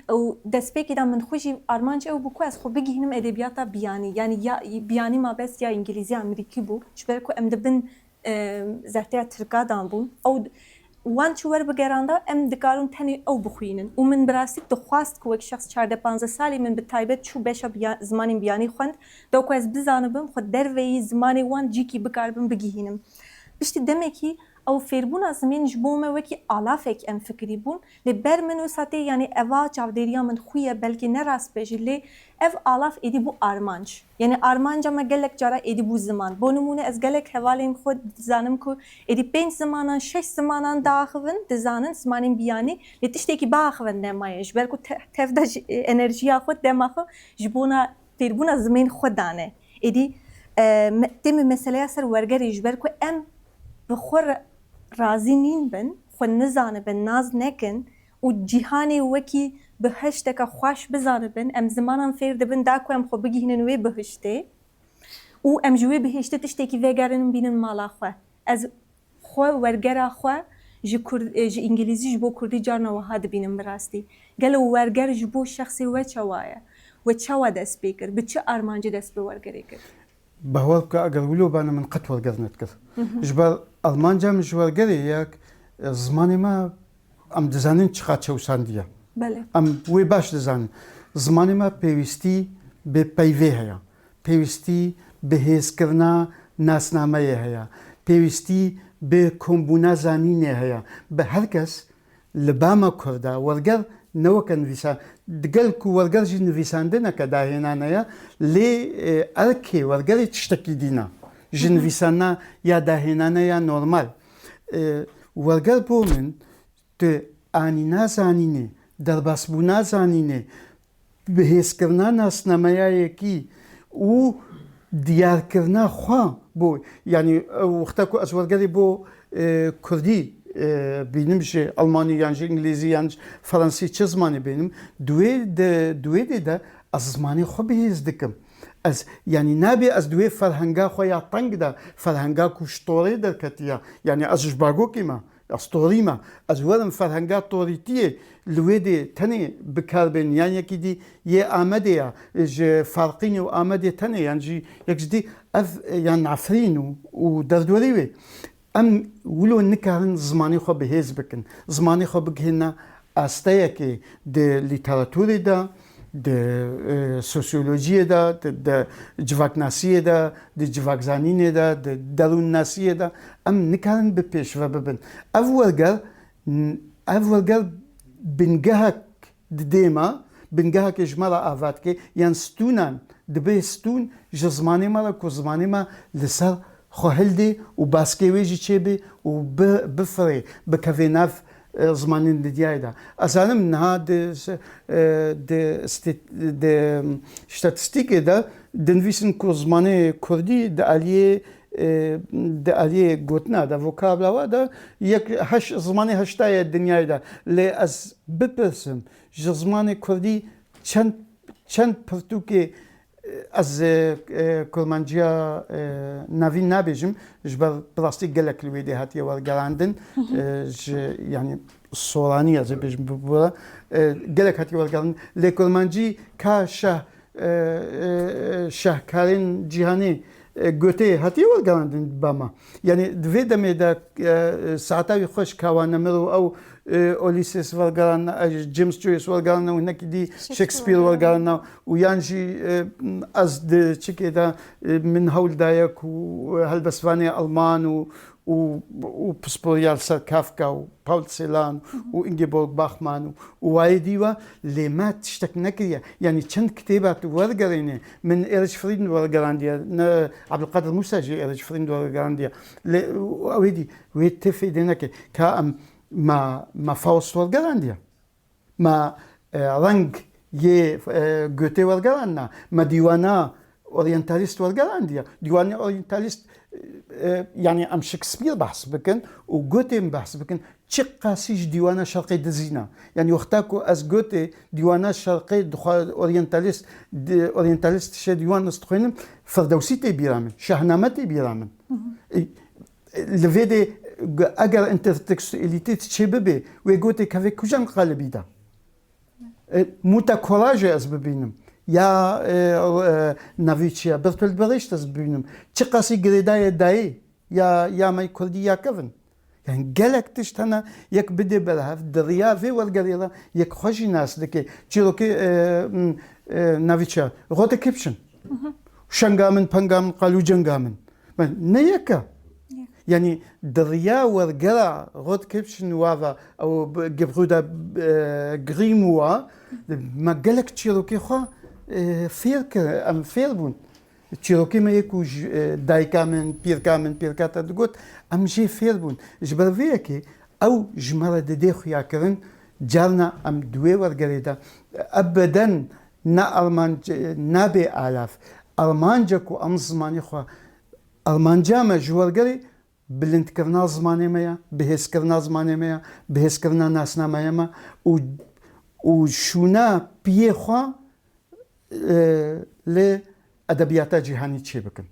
û destpêkê da min xwe jî armanc ew bû ku ez xwe bigihînim edebiyata biyanî yani ya biyanî mabest ya îngilîzî ya amerîkî bû ji ber ku em dibin zerteya tirka dan bûn ew wan çû werbigeranda em dikarin tenê ew bixwînin û min bi rastî dixwast ku wek şexs 14-15 salî min bi taybet çû beşa zimanên biyanî xwend de ku ez bizanibim xwe derveyî zimanê wan cîkî bikaribim bigihînim. Piştî demekî ew fêrbûna zimên ji bo me wekî alafek em fikirî bûn lê ber min wisa tê yanî eva çavdêriya min xwe ye belkî ne rastpêjî lê ev alaf êdî bû armanc. Yani armanca me gelek cara êdî bû ziman. Bo nimûne ez gelek hevalên xwe dizanim ku êdî 5 zimanan 6 zimanan diaxivin dizanin zimanên biyanî lê tiştekî biaxivin nemaye ji ber ku tev de enerjiya xwe dema xwe ji bona fêrbûna zimên xwe dane. Êdî tê min meseleya ser wergerê ji ber ku em bi xwe razî nîn bin xwe nizanibin naz nekin û cîhanê wekî bihişteka xweş bizanibin em zimanan fêr dibin da ku em xwe bigihînin wê bihiştê û em ji wê bihiştê tiştekî vêgerinin bînin mala xwe. Ez xwe wergera xwe ji îngilîzî ji bo kurdî carna wiha dibînim bi rastî. Gelo werger ji bo şexsê we çawa ye? We çawa dest pê kir? Bi çi armancî dest bi wergerê kir? باور بکە ئەگەر ولۆبانە من قەت وەرگەر نەکرد ji ber ئەڵمانجا من ji وەرگەرێ یەک zimanê me em dizanin çiqa çewsandiye em wê baş dizanin zimanê me pêwîstî bi peyvê heye pêwîstî bi hêzkirina nasnameyê heye pêwîstî bi kombûna zanînê heye bi her kes li bama Kurda werger neweke nivîsan digel ku werger jî nivîsandineke dahênaneya lê erkê wergerê tiştekî dîna ji nivîsana ya dahênane ya normal werger bo min tu anî nazanînê derbasbûna zanînê bihêzkirina nasnameyayekî û diyarkirina xwe bo yanî wexta ku ez wergerê bo Kurdî bînim ji Almanî yan ji İngilîzî yan Fransî çi zimanê bînim duwê dê de ez zimanê xwe bihêz dikim ez yanî nabê ez duwê ferhenga xwe ya teng de ferhenga ku ji torê derketiye yanî ez ji bagokê me ez torî me ez werim ferhenga torîtiyê li wê dê tenê bikarbên yan yekî dî yê Amedê ya ji Farqînê û Amedê tenê yan jî yek ji dî ev yan Efrîn û derdwerî wê em wilo nikarin zimanê xwe bihêz bikin zimanê xwe bigihîne asteyekê di lîteratûrê de di sosyolojiyê de di civaknasiyê de di civakzanînê de di derûnnasiyê de em nikarin bi pêşve bibin ev werger bingehek di dê me bingehekê ji me re avat dike yan stûnan dibe stûn ji zimanê me re ku zimanê me li ser xwe hildê û baskê wê jî çêbê û bifirê bikeve nav zimanên didyayê de ez zanim niha di statîstîkê de dinivîsin ku zimanê Kurdî di aliyê gotina de vokabla we de yek zimanê heşta ye dinyayê de lê ez bipirsim ji zimanê Kurdî çend pirtûkê ez kurmanciya navîn nabêjim ji ber bi rastî gelek li wê dê hatiye wergerandin ji yanî soranî ez ê bêjim bibûre gelek hatiye wergerandin lê kurmancî ka şehkarên cîhanê gotê hatiye wergerandin bama yanî di vê demê de saeta wî xweş kawanemir û ew Ulysses wergerandina James Joyce wergerandina û hinekî dî Shakespeare wergerandina û yan jî ez di çikê de min hewl daye ku helbestvanê Alman û pisporiyal ser Kafka û Paul Celan û Ingeborg Bachmann û wayê dîwa lê me tiştek nekiriye yanî çend kitêba tu wergerînê min Erich Fried wergerandiye ne Abdulkadir Musa jî Erich Fried wergerandiye lê ew dî wê tê fêdê neke ka em ma Faust wergerandiye ma reng yê Goethe wergerandina ma dîwana oryantalîst wergerandiye dîwanê oryantalîst يعني ام شكسبير بحث بكن وجوتي بحث بكن چه قاسيش ديوانا شرقي دزينا يعني وقتاكو از جوتي ديوانا شرقي دخل اورينتاليست ش ديوان استخوينم فردوسيتي بيرامن شاهنامتي بيرامن لفيدي اگر انترتكستواليتي تشببي ويجوتي كافي كوجان قلبي دا موتا كوراج از ببينم يا نافيتشيا برتول بريشت از ببينم چه قاسي غريداي داي يا ماي كردي يا كفن يعني قالك تشتنا يك بدي بالهف دريا في والقريرة يك خوشي ناس دكي تشيروكي نافيتشا غوتا كيبشن شنغامن بانغامن قالو جنغامن نيكا يعني دريا والقرا غوت كيبشن وافا او جبرودا غريموا ما قالك تشيروكي خو فيرك ام فيربون تشيروكي ما يكو دايكامن بيركاتا دغوت ام جي فيربون جبرفيكي او جمره دديخ ياكرن جارنا ام دوي ورغريدا ابدا نا المان نابي الاف المانجاكو ام زماني خو المانجا ما جورغري بلند كرنا زماني ميا بهس كرنا زماني ميا بهس كرنا ناسنا ميا وشونا بيه خو لأدبيات جهاني تشي بكن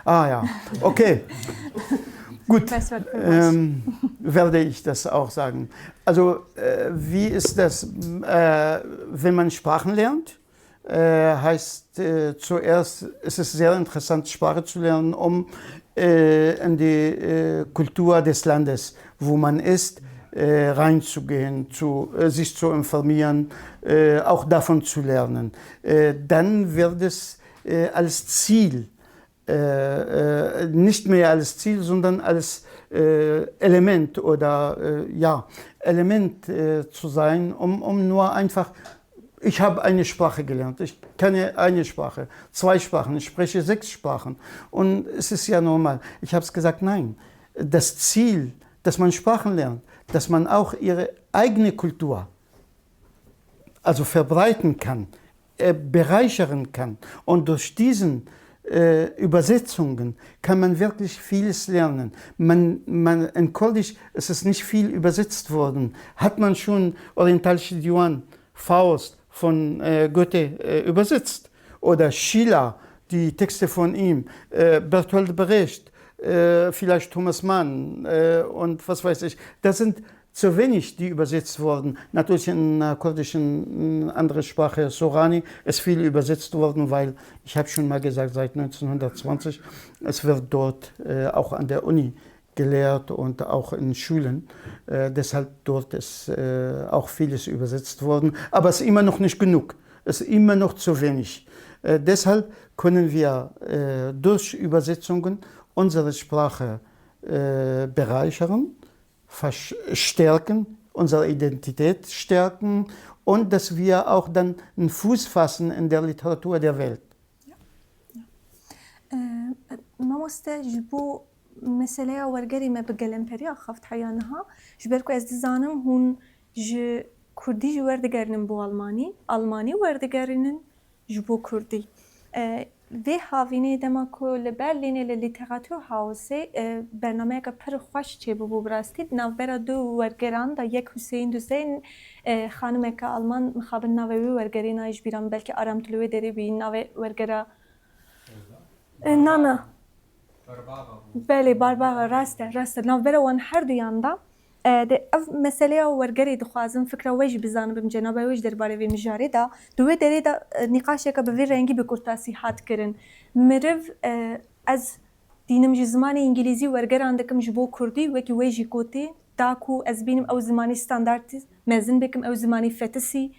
ja, okay. Gut, werde ich das auch sagen. Also, wie ist das, wenn man Sprachen lernt? Heißt zuerst, es ist sehr interessant, Sprache zu lernen, um in die Kultur des Landes, wo man ist, reinzugehen, sich zu informieren, auch davon zu lernen. Dann wird es als Ziel, nicht mehr als Ziel, sondern als Element oder Element zu sein, um nur einfach, ich habe eine Sprache gelernt, ich kenne eine Sprache, 2 Sprachen, ich spreche 6 Sprachen und es ist ja normal. Ich habe es gesagt, nein, das Ziel, dass man Sprachen lernt, dass man auch ihre eigene Kultur also verbreiten kann, bereichern kann und durch diesen Übersetzungen kann man wirklich vieles lernen. In Kurdisch ist es nicht viel übersetzt worden. Hat man schon orientalische Diwan, Faust von Goethe übersetzt oder Schiller, die Texte von ihm, Bertolt Brecht, vielleicht Thomas Mann und was weiß ich. Das sind zu wenig, die übersetzt wurden. Natürlich in kurdischen andere Sprache, Sorani, ist viel übersetzt worden, weil, ich habe schon mal gesagt, seit 1920, es wird dort auch an der Uni gelehrt und auch in Schulen. Deshalb dort ist auch vieles übersetzt worden. Aber es ist immer noch nicht genug. Es ist immer noch zu wenig. Deshalb können wir durch Übersetzungen unsere Sprache bereichern, stärken, unsere Identität stärken und dass wir auch dann einen Fuß fassen in der Literatur der Welt. مامۆستا ji bo meseleya wergerê me bi gelemperiya xeftehaya niha ji ber ku ez dizanim hûn ji Kurdî jî werdigerinin bo Almanî werdigerinin ji bo Kurdî. Vê havînê dema ku li Berlînê li Literatur Hausê bernameyeka pir xweş çêbû bi rastî navbera du wergeran da yek Hüseyin Düzeyn xanimeka Alman mixabin navê wê wergerê nayê ji bîran belkî aram tu li wê derê bî navê wergera Nana belê Barbara rast e navbera wan her duyan da ev meseleya wergerê dixwazim fikra wê jî bizanim cenaba wê ji derbarê vê mijarê da di wê derê de nîqaşeka bi vê rengî bi kurtasî hat kirin. Miriv ez dînim ji zimanê îngilîzî wergeran dikim ji bo Kurdî wekî wê jî gotê da ku ez bînim ew zimanî standardî mezin bikim ew zimanî fetisî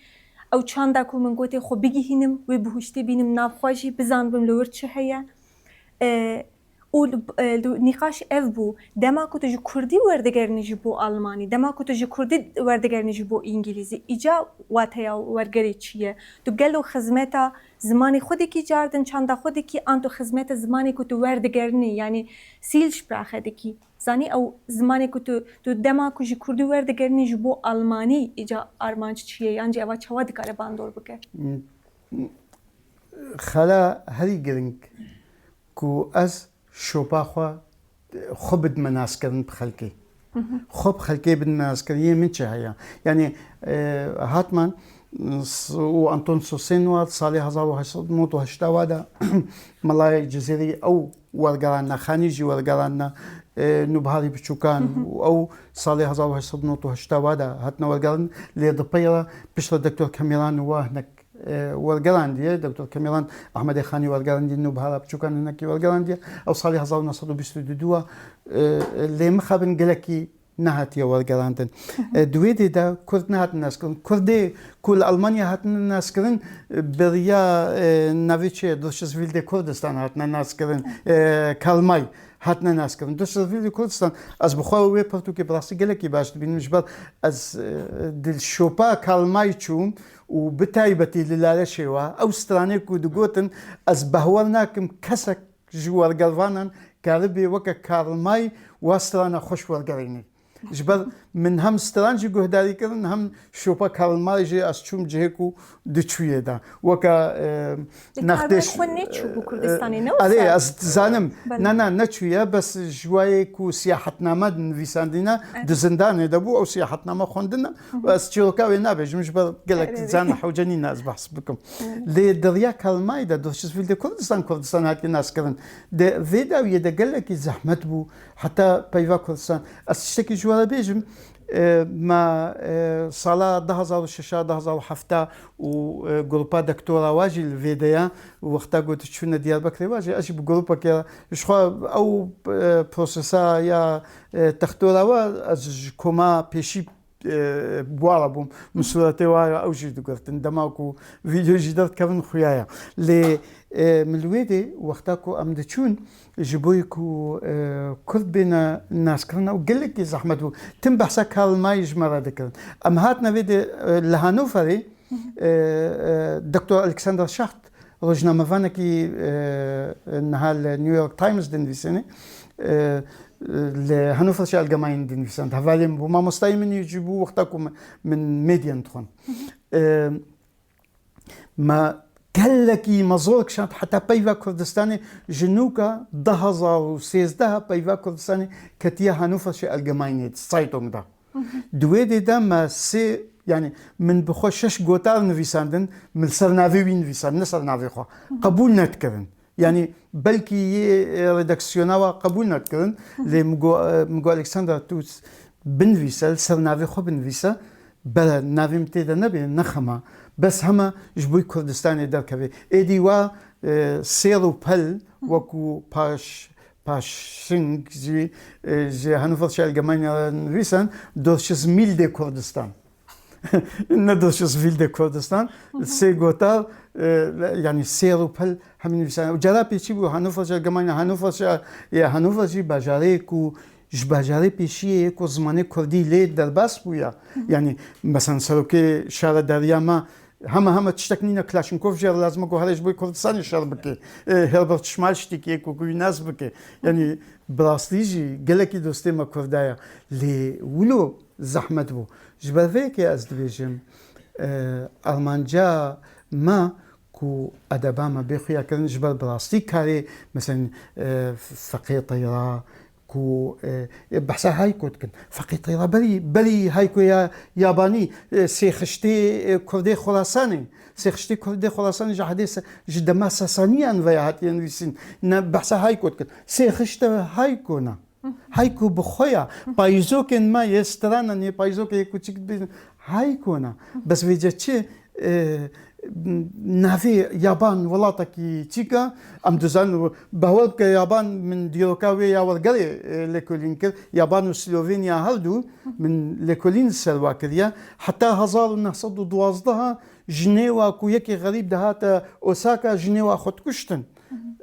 ew çanda ku min gotê xwe bigihînim wê bi hûştî bînim navxwe jî bizanim li wir çi heye û nîqaş ev bû dema ku tu ji Kurdî werdigerînî ji bo Almanî dema ku tu ji Kurdî werdigerînî ji bo îngilîzî îca wateya wergerê çi ye tu gelo xizmeta zimanê xwedekî cardin çanda xwedekî an tu xizmeta zimanê ku tu werdigerînî yanî Sîlsprache dikî zanî ew zimanê ku tu dema ku ji Kurdî werdigerînî ji bo Almanî îca armanc çi ye yan cî eva çawa dikare bandor bike. خلا هری گرنگ کو از شوپا خو بد مناس کردن بخلکی خب خلکی بد مناس کردن من چه هیا یعنی هاتمان و أنطون سوسينوات صالح 1808 وادا ملاي جزيري أو ورقانا خانيجي ورقانا نبهاري بشوكان أو صالح 1808 وادا هاتنا ورقانا اللي ضبيرة بشر الدكتور كاميران وهناك ورقانا دي دكتور كاميران أحمد خاني ورقانا دي نبهارة بشوكان هناك ورقانا دي أو صالح 1922 اللي مخابن قلكي نهات يا ورقاندن دويدي دا كرد نهات الناس كرن كردي كل ألمانيا هات الناس كرن بريا نافيتشي دوشس فيلد كردستان هات الناس كرن كالماي هاتنا ناس كرن دوشس فيلد كردستان از بخواه برتوكي براسي قلكي باش تبين مجبر از دل شوبا كالماي تشوم وبتايبتي للالا شيوا او سترانيك ودقوتن از بهورناكم كسك جوار قلبانا كاربي وكا كالماي واسترانا خوش ورقريني جبر من هم سترانجي جهداري كرن هم شوبا كارل جي أسشوم جهكو دشوية دا وكا نخدش كردستاني نو عليه أزانم نانا نشوية بس جواي كو سياحتنا ما نفيساندنا دزندان دبو أو سياحتنا ما خوندنا بس شوكاوي نابج مش بقولك زان حوجاني ناس بحس بكم لي دريا كارل دا دوشس في كردستان هاتي ناس كرن ده فيدا ويدا قالك زحمت بو حتى بيفا كردستان أشتكي جوالا بيجم ما صلاة 2006 2007 وجروبا دكتورة واجي الفيديا وقتها قلت شو ديال بكري واجي أجي بجروبا كذا شخوا أو بروسيسا يا دكتورة واج كوما بيشي بوارا بوم مسورتي وارا أو جد قلت عندما كو فيديو جدار كمان خيايا ل ملويدي وقتاكو أمدتشون جبويكو كرد بين الناس كرنا وقلك زحمته تم بحثا كارل ماي جمرة ذكرن أم هاتنا فيدي لهانوفري دكتور ألكسندر شاخت رجنا مفانكي نهال نيويورك تايمز دين في سنة لهانوفر شال الجماعين دين في سنة هفاليم وما مستايمن يجيبوا وقتاكو من ميديان تخون ما كلكي مزورك شانت حتى بيفا كردستاني جنوكا 2013 بيفا كردستاني كتيا هانوفر شي الجماينيت سايتونغ دا دويدي دا ما سي يعني من بخو شش قوتار نفيساندن من سرنافيوين نفيساندن سرنافي خو قبول نتكرن يعني بلكي ريداكسيوناوا قبول نتكرن لي مغو الكسندر توس بنفيسا سرنافي خو بنفيسا بلا نافي متيدا نبي نخما بس هما جبوي كردستاني دركبي ايدي وا سيرو بل وكو باشينج جي هانوفر شال جمانيا نفيسان دوشز ميل دي كردستان ندوشز فيل دي كردستان سي غوتال يعني سيرو بل هم نفيسان وجرابي تشيبو هانوفر شال جمانيا هانوفر جي باجاريكو جباجاري بيشي كو زماني كردي لي درباس بويا يعني مثلا سروكي شارع درياما هما تشتكنينا كلاشنكوف جار لازم اكو هذا جبوي كردستان شربكي هربرت شمالشتيكي كو ناس بكي يعني براسليجي قالكي دوستي ما كردايا لي ولو زحمت بو جبال فيك يا ازدبيجم ألمانجا ما كو أدبا ما بيخويا كرن جبال براسلي كاري مثلا فقيه طيرا كو بحثا هايكو تكن فقيه طيرا بلي هايكو يا ياباني سيخشتي كردي خراساني سيخشتي كردي خراساني جا حديث جدما ساسانيان ويا هاتين ويسين بحثا هايكو تكن سيخشتا هايكونا هايكو بخويا بايزوكن ما يسترانا ني بايزوك يكو تشك هايكونا بس فيجا تشي نافي يابان ولاتكي تشيكا ام دوزان بهولك يابان من ديروكاوي يا ورغري لكولينكر يابان وسلوفينيا هردو من لكولين سلواكريا حتى 1912 جنيوا كو يكي غريب دهات اوساكا جنيوا خد كشتن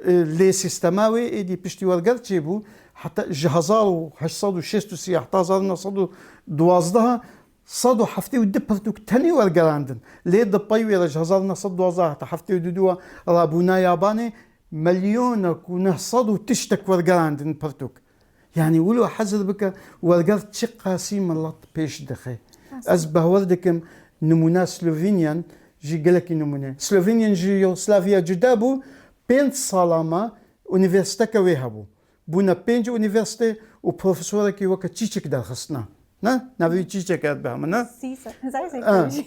لي سيستماوي ايدي بيشتي ورغر تشيبو حتى 1836 حتى 1912 صدو حفتي ودبرتوك تاني ورقراندن ليه دبايوي رجهزارنا صدو وزاها حفتي ودودوا رابونا ياباني مليون كونه صدو تشتك ورقراندن برتوك يعني ولو حزر بك ورقرت شقاسي ملط بيش دخي أزبه وردكم نمونا سلوفينيان جي قالك نمونه سلوفينيا جي يوغوسلافيا جدابو بنت سالامة universități ويهابو بونا بنج universități وبروفيسورة كي وقت تشيك دار خصنا نبي تشيك أتبعنا سيسا زي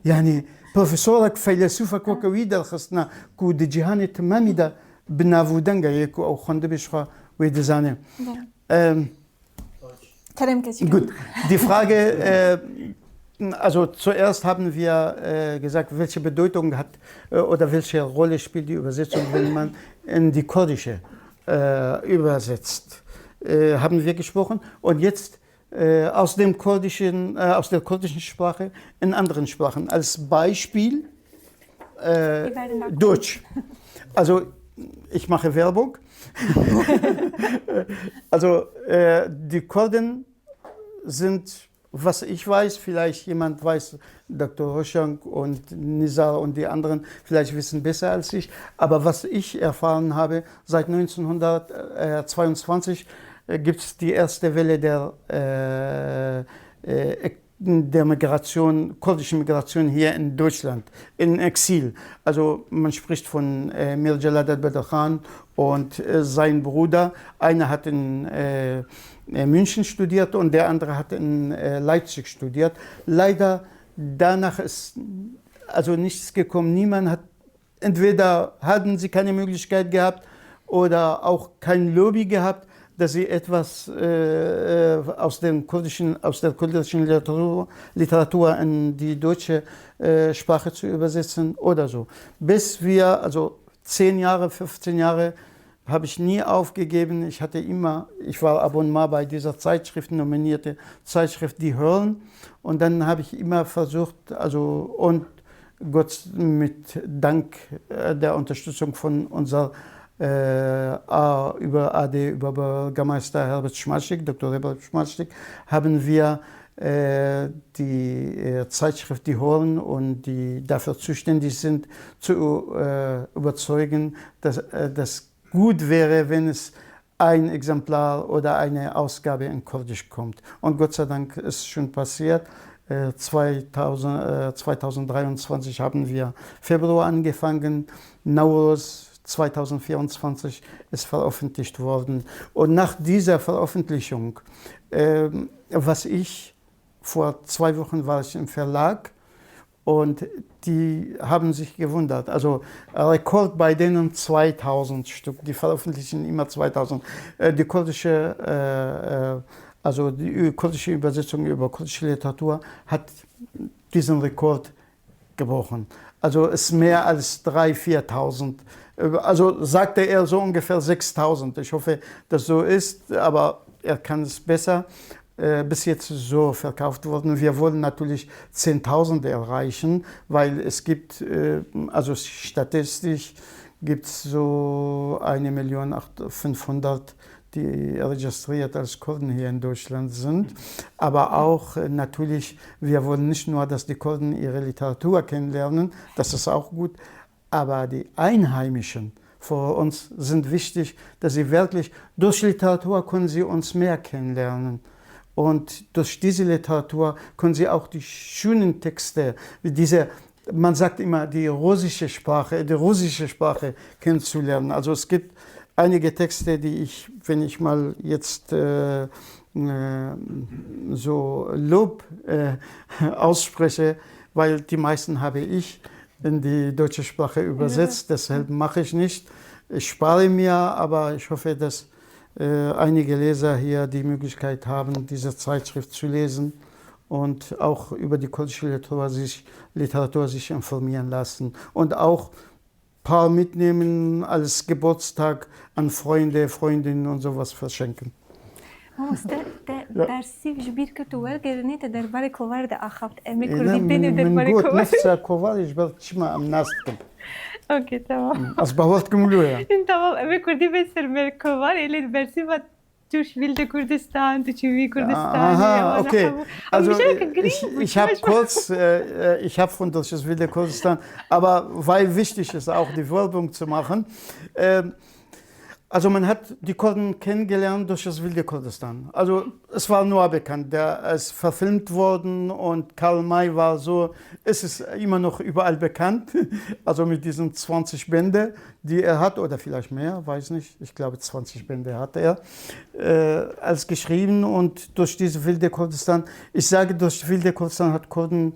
يعني بروفيسورة فيلسوفة كوكوي دار خصنا كو دجهان تمامي دا بنافودنجا يكو أو خند بيشخا ويدزانه Gut, die Frage, also zuerst haben wir gesagt, welche Bedeutung hat oder welche Rolle spielt die Übersetzung, wenn man in die kurdische übersetzt, haben wir gesprochen. Und jetzt aus der kurdischen Sprache in anderen Sprachen. Als Beispiel Deutsch. Also ich mache Werbung. Also die Kurden sind, was ich weiß, vielleicht jemand weiß, Dr. Hoşank und Nizar und die anderen vielleicht wissen besser als ich, aber was ich erfahren habe, seit 1922 gibt es die erste Welle der Migration, kurdischen Migration hier in Deutschland, in Exil. Also man spricht von Mir Jalalat Badr und sein Bruder. Einer hat in München studiert und der andere hat in Leipzig studiert. Leider danach ist also nichts gekommen. Niemand hat, entweder hatten sie keine Möglichkeit gehabt oder auch kein Lobby gehabt, dass sie etwas aus der kurdischen Literatur in die deutsche Sprache zu übersetzen oder so. Bis wir, also 10 Jahre, 15 Jahre, habe ich nie aufgegeben. Ich war Abonnement bei dieser Zeitschrift, nominierte Zeitschrift Die Hörn. Und dann habe ich immer versucht, und Gott mit Dank der Unterstützung von unserer über AD, über Bürgermeister Herbert Schmalzig, Dr. Herbert Schmalzig, haben wir die Zeitschrift Die Horn und die dafür zuständig sind, zu überzeugen, dass das gut wäre, wenn es ein Exemplar oder eine Ausgabe in Kurdisch kommt. Und Gott sei Dank ist schon passiert. 2023 haben wir Februar angefangen, Nowruz 2024 ist veröffentlicht worden. Und nach dieser Veröffentlichung, vor 2 Wochen war ich im Verlag und die haben sich gewundert. Also Rekord bei denen 2000 Stück, die veröffentlichen immer 2000. Die kurdische Übersetzung über kurdische Literatur hat diesen Rekord gebrochen. Also es ist mehr als 3.000, 4.000. Also sagte er so ungefähr 6.000. Ich hoffe, dass so ist, aber er kann es besser. Bis jetzt so verkauft worden. Wir wollen natürlich 10.000 erreichen, weil es gibt, also statistisch gibt es so 1.500.000, die registriert als Kurden hier in Deutschland sind. Aber auch natürlich, wir wollen nicht nur, dass die Kurden ihre Literatur kennenlernen, das ist auch gut, aber die Einheimischen für uns sind wichtig, dass sie wirklich, durch Literatur können sie uns mehr kennenlernen. Und durch diese Literatur können sie auch die schönen Texte, man sagt immer, die russische Sprache kennenzulernen. Also es gibt einige Texte, die ich, wenn ich mal jetzt so Lob ausspreche, weil die meisten habe ich in die deutsche Sprache übersetzt, deshalb mache ich nicht. Ich spare mir, aber ich hoffe, dass einige Leser hier die Möglichkeit haben, diese Zeitschrift zu lesen und auch über die kurdische Literatur sich informieren lassen und auch ein paar mitnehmen als Geburtstag an Freunde, Freundinnen und sowas verschenken. درسی جبیر که تو ورگرنی تا درباره کوار ده آخابت امی من کردی بینی درباره قلت کوار. نفس كوفار يجبر تشمع مناسكم اوکی تمام. أصبحتكم لويا. تمام امی کردی بسر مر کوار ایلی درسی با توش ویلد کردستان تو چوی کردستان. Aha, okay. Also ich habe von das Wilde Kurdistan, aber weil wichtig ist auch die Werbung zu machen. Also man hat die Kurden kennengelernt durch das wilde Kurdistan. Also es war nur bekannt, der ist verfilmt worden und Karl May war so, es ist immer noch überall bekannt. Also mit diesen 20 Bände, die er hat, oder vielleicht mehr, weiß nicht, ich glaube 20 Bände hat er, als geschrieben und durch diese wilde Kurdistan, ich sage durch wilde Kurdistan hat Kurden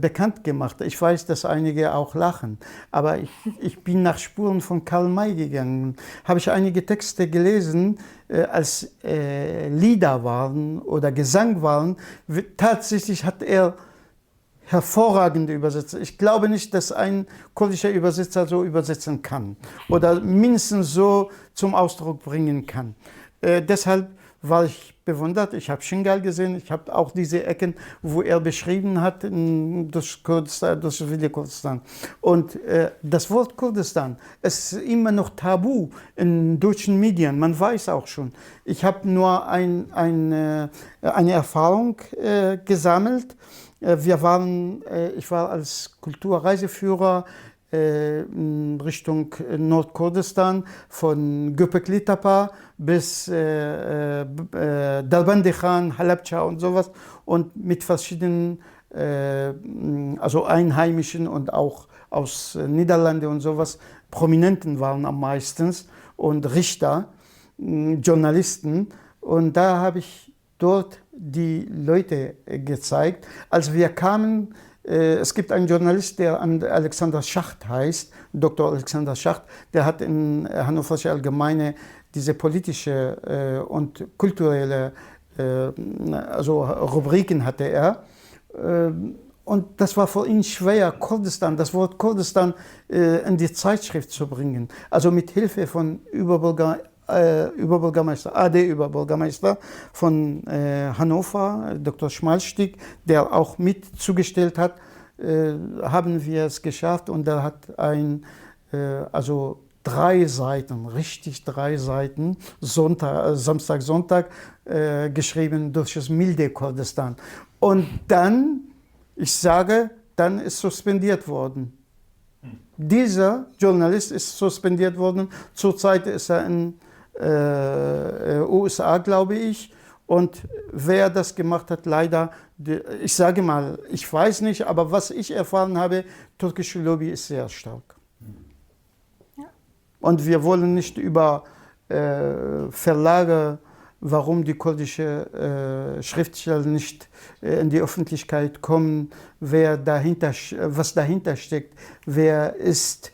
bekannt gemacht. Ich weiß, dass einige auch lachen, aber ich bin nach Spuren von Karl May gegangen. Habe ich einige Texte gelesen, als Lieder waren oder Gesang waren. Tatsächlich hat er hervorragende Übersetzer. Ich glaube nicht, dass ein kurdischer Übersetzer so übersetzen kann oder mindestens so zum Ausdruck bringen kann. Deshalb war ich bewundert. Ich habe Shingal gesehen, ich habe auch diese Ecken, wo er beschrieben hat, durch Kurdistan, durch wilde Kurdistan. Und das Wort Kurdistan, es ist immer noch tabu in deutschen Medien, man weiß auch schon. Ich habe nur eine Erfahrung gesammelt. Ich war als Kulturreiseführer Richtung Nordkurdistan, von Göbekli Tepe bis Dalbandi Khan, Halabja und sowas und mit verschiedenen, also Einheimischen und auch aus Niederlande und sowas, Prominenten waren am meisten und Richter, Journalisten und da habe ich dort die Leute gezeigt. Als wir kamen, es gibt einen Journalist, der Alexander Schacht heißt, Dr. Alexander Schacht, der hat in Hannoversche Allgemeine diese politische und kulturelle also Rubriken hatte er. Und das war für ihn schwer, Kurdistan, das Wort Kurdistan in die Zeitschrift zu bringen. Also mit Hilfe von Überbürgermeister, AD-Überbürgermeister von Hannover, Dr. Schmalstieg, der auch mit zugestellt hat, haben wir es geschafft und er hat also 3 Seiten, richtig 3 Seiten, Samstag, Sonntag, geschrieben durch das milde Kurdistan. Und dann, ich sage, dann ist suspendiert worden. Dieser Journalist ist suspendiert worden. Zurzeit ist er in USA, glaube ich. Und wer das gemacht hat, leider, ich sage mal, ich weiß nicht, aber was ich erfahren habe, türkische Lobby ist sehr stark. Ja. Und wir wollen nicht über Verlage, warum die kurdische Schriftsteller nicht in die Öffentlichkeit kommen, was dahinter steckt, wer ist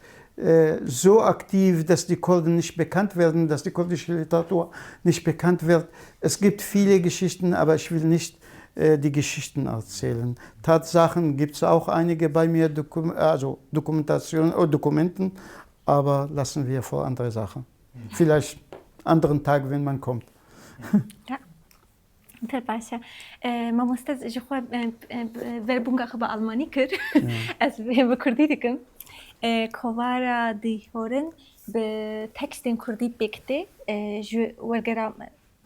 so aktiv, dass die Kurden nicht bekannt werden, dass die kurdische Literatur nicht bekannt wird. Es gibt viele Geschichten, aber ich will nicht die Geschichten erzählen. Tatsachen gibt es auch einige bei mir, also Dokumenten, aber lassen wir vor andere Sachen. Vielleicht anderen Tag, wenn man kommt. Ja. در باشه ما مستز جخوا وربونگا خب آلمانی کر از به کردی دیکم کوارا دیورن به تکستین کردی بکته جو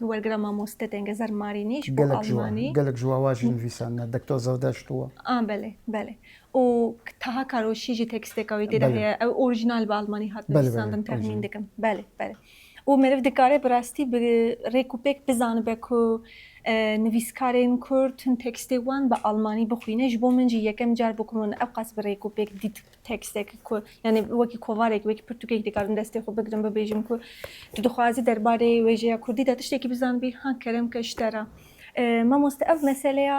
ورگرا ما مستدنگ زرمارینیش با آلمانی گلک جوا واجن ویسان دکتور زرداش تو بله بله و تها کاروشی جی تکست کاوی دیده هی اورجینال با آلمانی هات نویساندن تحمین دیکم بله بله و مرف دکاره براستی به ریکوپک بزن بکو نویسکارین کرد تن تکستی وان با آلمانی بخوینه جبو من جی یکم جار بکنن ابقاس به ریکوپک دیت تکسته که یعنی وکی کوارک وکی پرتوگی دکارن دسته خوب بگیرم به بیجم که تو دخوازی درباره وجه کردی داتشتی که بزن بی ها کرم که اشترا ما مستعف مسئله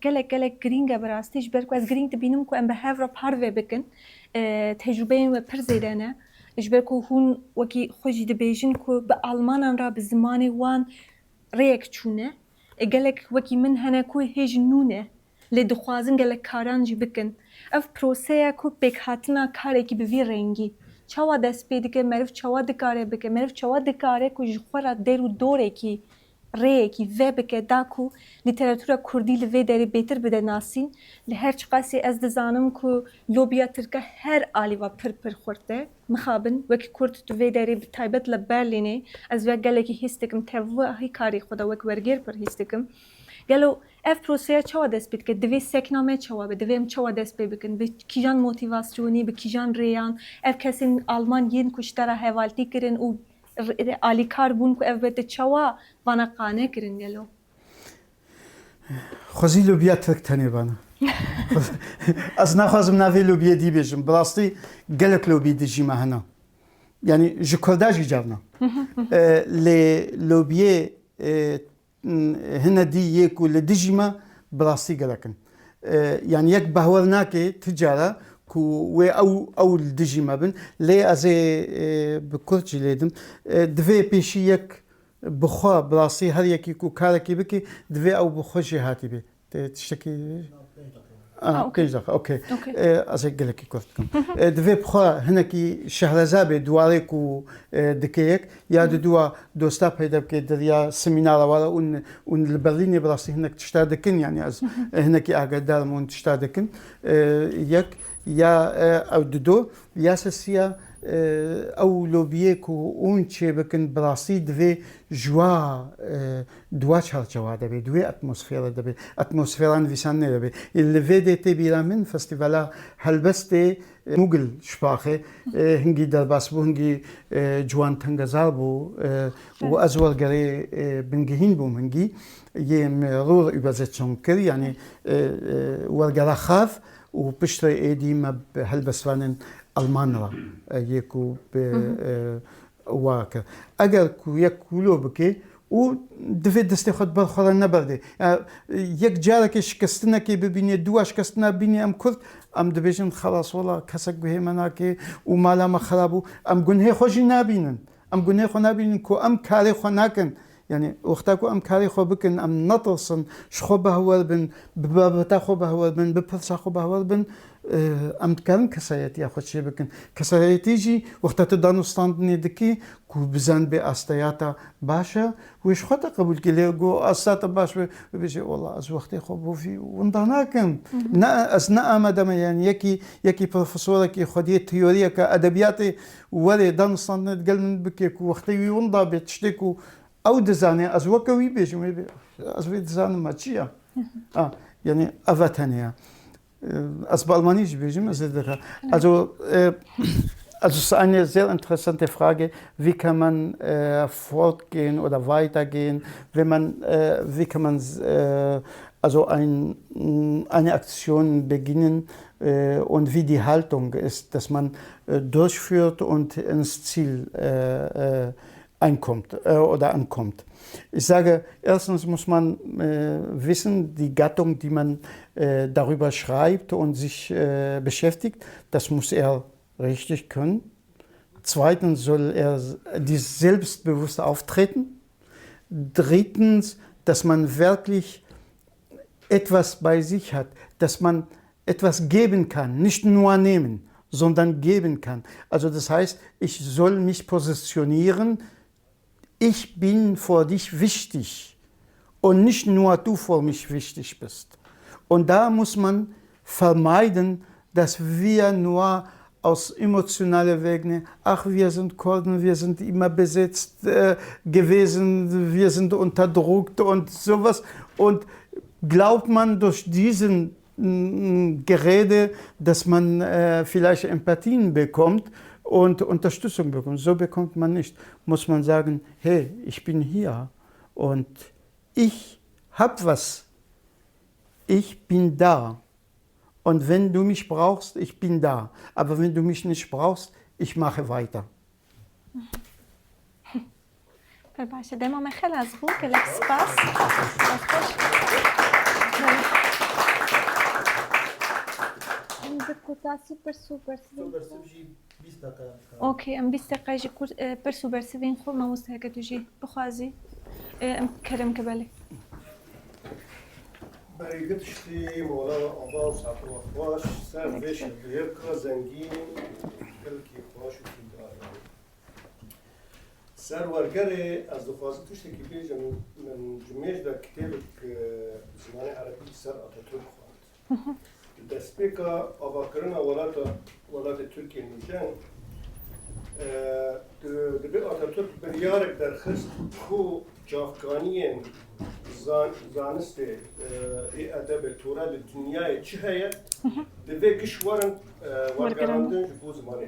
گلک گرینگ براستیش برکو از گرینگ تبینم که ام به هفرا پاره بکن تجربه و پرزیدنه اجبركو هون وكي خوجي دبيجن كو بألمان را بزماني وان ريك چونه قالك وكي من هنا كو هيج نونه لدخوازن قالك كاران جي بكن اف پروسيا كو بيك هاتنا كاري كي بفي رنگي چاوا دست بيدكه مرف چاوا دكاره بكه مرف چاوا دكاره كو جخورا ديرو دوره كي ریکی و بکه داکو لیتراتورا کردی لوی داری بهتر بده ناسین لهر چقاسی از دزانم کو لوبیا ترکه هر عالی و پر خورده مخابن وکی کرد تو وی داری تایبت لبرلینه از وی گله کی هستکم توا هی کاری خدا وک ورگیر پر هستکم گلو اف پروسه چوا دست بید که دوی سکنامه چوا به دویم چوا دست بکن به کیجان موتیواسیونی به کیجان ریان اف کسین آلمان ین کشتره حوالتی کرن و آلیکار بون که اف بده چوا وانا قانه کرن گلو خوزی لوبیا ترک تنی بانه از نخوازم نوی لوبیا دی بیشم براستی گلک لوبیا دیجی مهنا یعنی جکرداجی جانا لوبیا هنا دی یک و لدیجی ما براستی گلکن يعني يك بهورناكي تجارة كو أو الدجي ما بن لي أزي بكرتي ليدم دفي بيشي يك بخوا براسي هر يكي كو كاركي بكي دفي أو بخوشي هاتي بي تشتكي اوكي اوكي أزي قلكي كرتكم دفي بخوا هناكي شهرزابي دواريكو دكيك يا دوا دوستا بيدا بكي دريا سيمينار ورا ون البرليني براسي هناك تشتادكن يعني از هناكي اقدار مون تشتادكن يك يا او دو يا سيا او لوبيكو اون چه بكن براسي دفي جوا دوا چارچوا دبي دوي اتموسفيرا دبي اتموسفيران ويسان دبي اللي فيدي تبيرا من فستيفالا هلبستي موغل شباخه هنگي درباس بو هنگي جوان تنگزار بو و ازور غري بنگهين بو هنگي يم رور übersetzung كر يعني ورغرا خاف و بشتري ايدي ما هلبسوانن المانرا يكو واكر اگر كو يكولو بكي و دفيد دستي خد بالخورا نبردي يك جارك شكستنا كي ببيني دوا شكستنا بيني ام كرد ام دبيجن خلاص والله كسك به مناكي ومالا ما خرابو ام گنه خوشي نابينن ام گنه خو نابينن كو ام كاري خو ناكن يعني وقتاكو ام كاري خو بكن ام نطرسن شخو بهور بن ببابتا خو بهور بن ببرسا خو بهور بن ام تكرن كسايتي يا خد شي بكن كسايتي جي وقتا تدانو ستاندني دكي كو بزن بي استياتا باشا ويش خطا قبول كليغو استاتا باش بيجي والله از وقتي خو بوفي ونداناكن نا اسنا مدام يعني يكي بروفيسور كي خدي تيوريا كادبياتي ولي دان ستاندني قال بكي وقتي وندا بتشتكو او دزاني از وكوي بيجي از دزان ماتشيا يعني افاتانيا als Balmanisch bejim, also es ist eine sehr interessante Frage, wie kann man fortgehen oder weitergehen, wenn man, wie kann man also eine Aktion beginnen und wie die Haltung ist, dass man durchführt und ins Ziel einkommt oder ankommt. Ich sage, erstens muss man wissen, die Gattung, die man darüber schreibt und sich beschäftigt, das muss er richtig können. Zweitens soll er selbstbewusst auftreten. Drittens, dass man wirklich etwas bei sich hat, dass man etwas geben kann, nicht nur nehmen, sondern geben kann. Also das heißt, ich soll mich positionieren, ich bin vor dich wichtig und nicht nur du vor mich wichtig bist. Und da muss man vermeiden, dass wir nur aus emotionalen Wegen, ach, wir sind Kurden, wir sind immer besetzt gewesen, wir sind unterdrückt und sowas. Und glaubt man durch diesen Gerede, dass man vielleicht Empathien bekommt und Unterstützung bekommt. So bekommt man nicht. Muss man sagen, hey, ich bin hier und ich habe was. Ich bin da. Und wenn du mich brauchst, ich bin da. Aber wenn du mich nicht brauchst, ich mache weiter. باشه دما من خیلی از بو که لک سپاس سوپر اوکی ام 20 دقیقه جی پر سوپر سوین خو ما مستحق تجی بخوازی ام کرم کبلی برای گذشته مولا آباد ساعت وقتاش سر بشه بیرکا زنگین کلکی خواش و فیدار سر ورگره از دخوازی توشته که بیجم من جمعیش در کتابک زمان عربی سر آتاتورک خواند دستپیکا آبا کرن ولات ترکیه نیشن دبی آتاتورک بریارک در خست کو جافگانیین زانست ادب تورا دنیای چه هست دوی کشورن ورگراندن جبو زمانه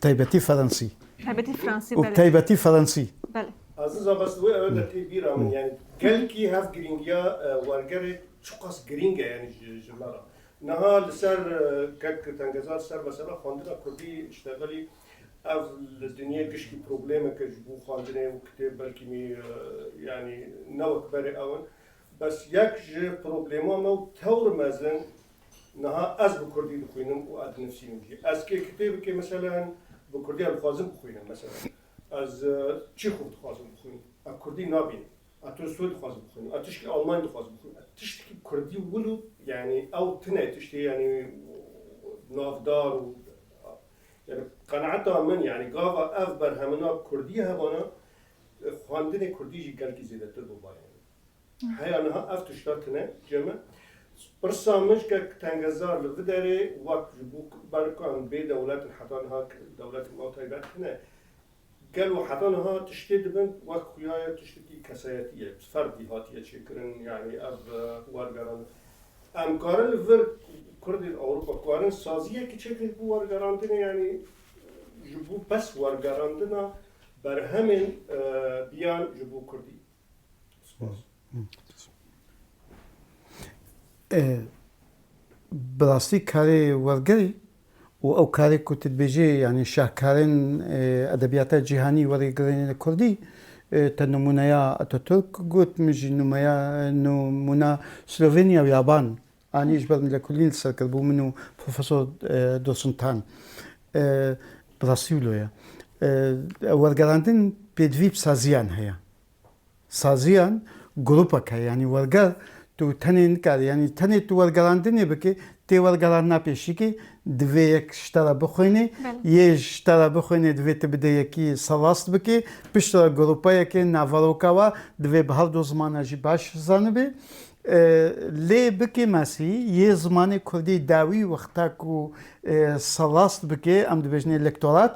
تایبەتی فەرەنسی تایبەتی فرانسی و تایبەتی فەرەنسی بله عزیز بەسوی ئەوە دەتی بیرا من یعنی گەلکی هەف گرنگیا وەرگەرێ چقەس گرنگە یعنی ژمارە نەها لەسەر کەک تەنگەزار سەر بەسەرە خواندنە کوردی شتەغەلی ئەو لە دنیای گشتی پرۆبلێمەکە ji بۆ خواندنێ و کتێب بەلکیمی یعنی نەوەک بەرێ ئەون بەس یەک ji پرۆبلێمامە و تەور مەزن نەها ئەس بە کوردی دخوێنم و ئەدنفسینم ئەس کێ کتێبێکی مەسەلەن بە کوردی دخوازم بخوێنم مەسەلەن از چی خوب دخوازم بخوێنم ئە کوردی نابینم ئەتۆ سوێ دخوازم بخوێنم ئە تشتی ئەڵمان دخوازم بخوێنم تشتێکی کوردی ولو یعنی ئەو تنە تشتی یعنی نافدار و يعني قناعتها من يعني قاوا اف برهمنا كرديه هبانا خواندن كردي جي قال كي زيادة تربو يعني هاي انها اف تشترتنا جمع برسامج كتنجزار لفدري وقت جبوك بركان بي دولات حطانها دولات الموتايبات هنا قالوا حطانها تشتي دبن وقت خيايا تشتكي كساياتية فردي هاتية شكرن يعني اف وارقران امكارن لفر کردی اروپا کارن سازیه که چه که بو ورگراندنه یعنی جبو بس ورگراندنه بر همین بیان جبو کردی. سپاس. براستی کاری ورگری و او کاری که تدبیجی یعنی شاهکارین ادبیات جهانی ورگرین کردی تنمونه اتاتورک گوت میجی نمونه سلوونیا و یابان أنا إجبر من الكلين سركبوا منه بروفيسور دوسنتان براسيولويا ورقراندن بدوي بسازيان هي سازيان جروبك يعني ورقر تو تنين كار يعني تني تو ورقراندن يبكي تي ورقرانا بيشيكي دويك اشترى بخويني يش اشترى بخويني دوي تبدا يكي سلاست بكي بيشترى جروبا يكي نافروكاوا دوي بهردو زمان اجي باش زانبي لی بکی ماسی یه زمانی کردی داوی وقتا کو سلاست بکی ام دبیجنی الکتورات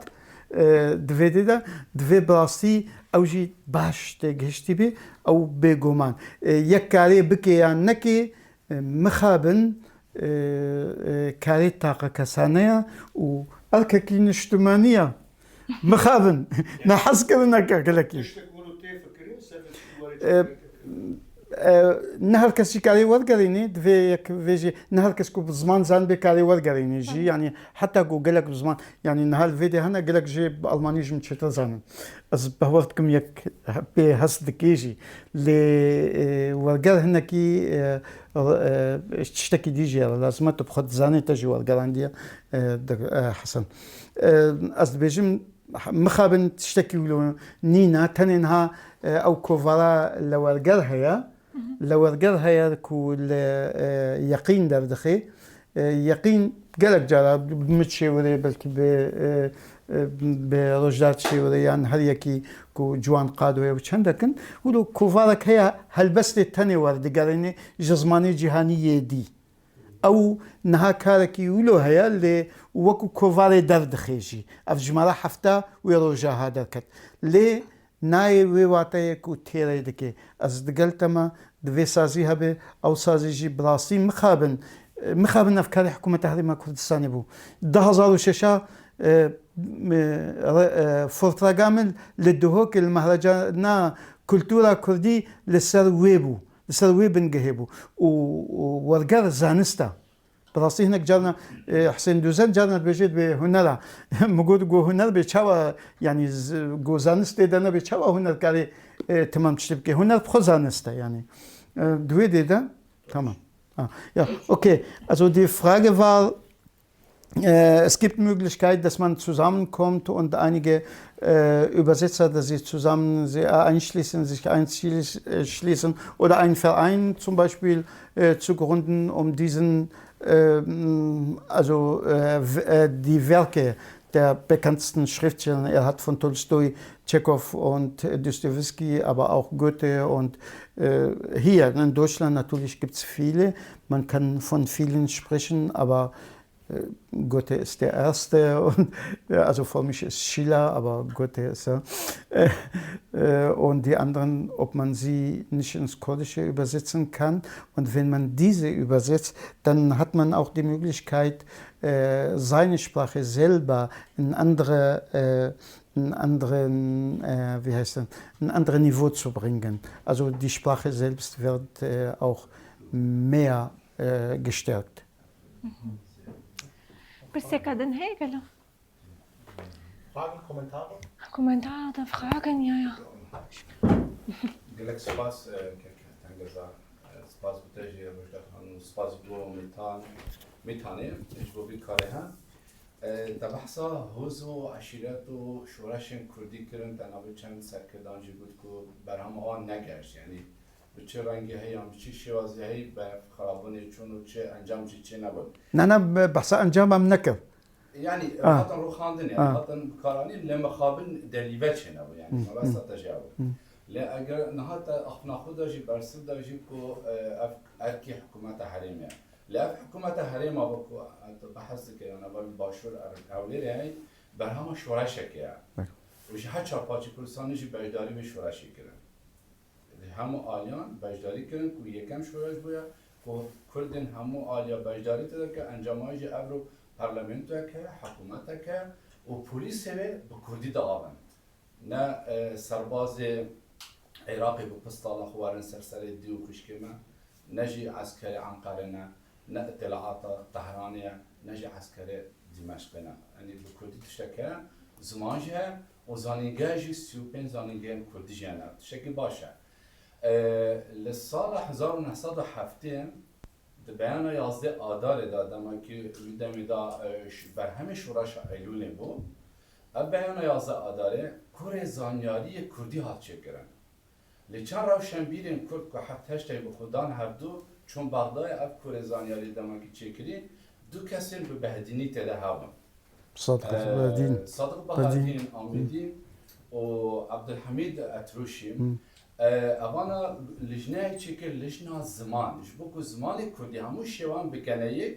دویده دا دوی براستی اوجی باش تگهشتی بی او بگومان یک کاری بکی یا نکی مخابن کاری طاقه کسانه و الککی نشتمانیه مخابن نحس کرنا کلکی نهار كسي كاري ورقريني دفيك فيجي نهار كسكو بزمان زان بكاري ورقريني جي يعني حتى كو قالك بزمان يعني نهار فيديو هنا قالك جي بالماني جم تشتا زان از بهورتكم يك بي هست كيجي لي ورقر هنا كي تشتكي ديجي لازم تبخد زاني تجي ورقرانديا حسن از بيجم مخابن تشتكي ولو نينا تنينها او كوفرا لورقر هيا لورقر هيا كو يقين دردخي يقين قالك جارا بمتشيوري بلكي برجدات شيوري يعني هل يكي كو جوان قادوية وچندكن ولو كوفارك هيا هل بس تاني وردقريني جزماني جهانية دي او نها كاركي ولو هيا اللي وكو كوفاري دردخيجي اف جمارة حفتا ويروجا هذا كت لي ناي ويواتي كو تيري دكي از دقلتما دوي سازي هبه او سازي جي براسي مخابن افكار حكومة تحريم كردستان بو 2006 فورتراغامل لدهوك المهرجان كولتورا كردي لسر ويبن جهبو وورقر زانستا براسي هناك جارنا حسين دوزان جارنا بيجيد بهنرا موجود جو هنر بيشوا يعني جو زانست دنا بيشوا هنر كاري تمام تشتبكي هنر بخو زانستا يعني دوي ده تمام ja okay also die Frage war es gibt Möglichkeit, dass man zusammenkommt und einige Übersetzer, dass sie zusammen sich einschließen oder einen Verein zum Beispiel zu gründen, um diesen die Werke der bekanntesten Schriftsteller, er hat von Tolstoi, Tschechow und Dostoevsky, aber auch Goethe und hier in Deutschland natürlich gibt es viele, man kann von vielen sprechen, aber Goethe ist der Erste, und, also für mich ist Schiller, aber Goethe ist und die anderen, ob man sie nicht ins Kurdische übersetzen kann. Und wenn man diese übersetzt, dann hat man auch die Möglichkeit, seine Sprache selber in andere ein anderes Niveau zu bringen. Also die Sprache selbst wird auch mehr gestärkt. Bist kadın hey gelo. Fragen, Kommentare? Kommentare oder Fragen, ja. Gelek spas tengeza spas biteji rojda spas do mitane ايش بو بكارها ده بحثا هوزو عشيرات و شورشن كردي كرن تنابي چند سرکردان جی بود که برهم آن نگشت یعنی به چه رنگی هی هم چی شوازی هی به خرابانی چون و چه انجام چی نبود نه بحث انجامم نکرد يعني حتى رو خاندن يعني حتى كاراني لما خابن دليفت شنو يعني ما بس تجاوب لا اگر نهات اخنا خدا جي برسل درجي كو اركي حكومه حريم يعني لا حكومه حريم ابو بحث كده انا بالباشور اولي هي برهم شورشك يعني وش حتى باچ كردستان جي بجداري به شورش كده هم آلیان بجداری کردن که یکم شورش بویا که کردن همو آلیا بجداری تده که انجامای جی ابرو پارلمنتو که حکومت که و پلیس به کردی دا آوند نه سرباز عراقی به پستالا خوارن سرسر دیو کشکمه نجی عسکر انقره نه اطلاعات طهرانیه نجی عسکر دمشق نه یعنی به کردی تشکه زمانجه و زانینگه جی 35 زانینگه کردی جنه تشکی باشه لسال 1907 بیان 11 آذار دادم که میدم دا بر همه شورش ایلول بود. اب بیان 11 آذار کور زانیاری کردی هات چکرن. لیچن روشن بیرین کرد که حتی هشتی بخودان هر دو چون بغداد اب کور زانیاری دادم که چکری دو کسی به بهدینی تده هاون. صادق بهدین آمدی و عبدالحمید اتروشی. اوانا لجنه چکر لجنه زمان بکو زمان کردی همون شوان بکنه یک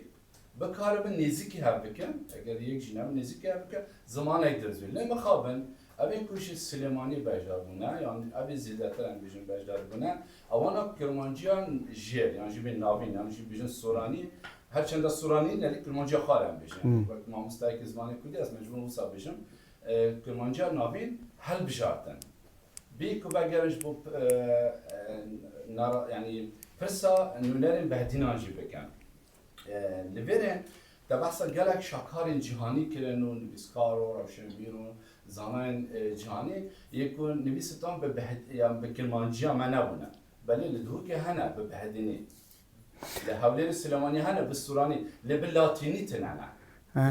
بکار به نزدیکی هر بکن اگر یک جناب نزدیکی هر بکن زمان یک درزوی لما خوابن ابی کوش سلیمانی بجدار بونه یعنی ابی زیادتر هم بیشتر بجدار بونه اوانا کرمانجیان جیر یعنی جبین ناوین یعنی جبین سورانی هر چند سورانی نلی کرمانجیا خالم بیشتر وقت ما مستعد زمان کردی از مجموع وسا بیشتر کرمانجیا ناوین حل بجارتن بیکو بگرش بو يعني فرصة نولرين بهديناجي بكن لبرن ده بحثا جالك شاكارين جهاني كرنو نبيسكارو روشنبيرو زانين جهاني يكون نبيستان ببهد يعني بكلمانجيا ما نبونه بل لدهوك هنا ببهديني لحولين السليماني هنا بالسوراني لباللاتيني تنانا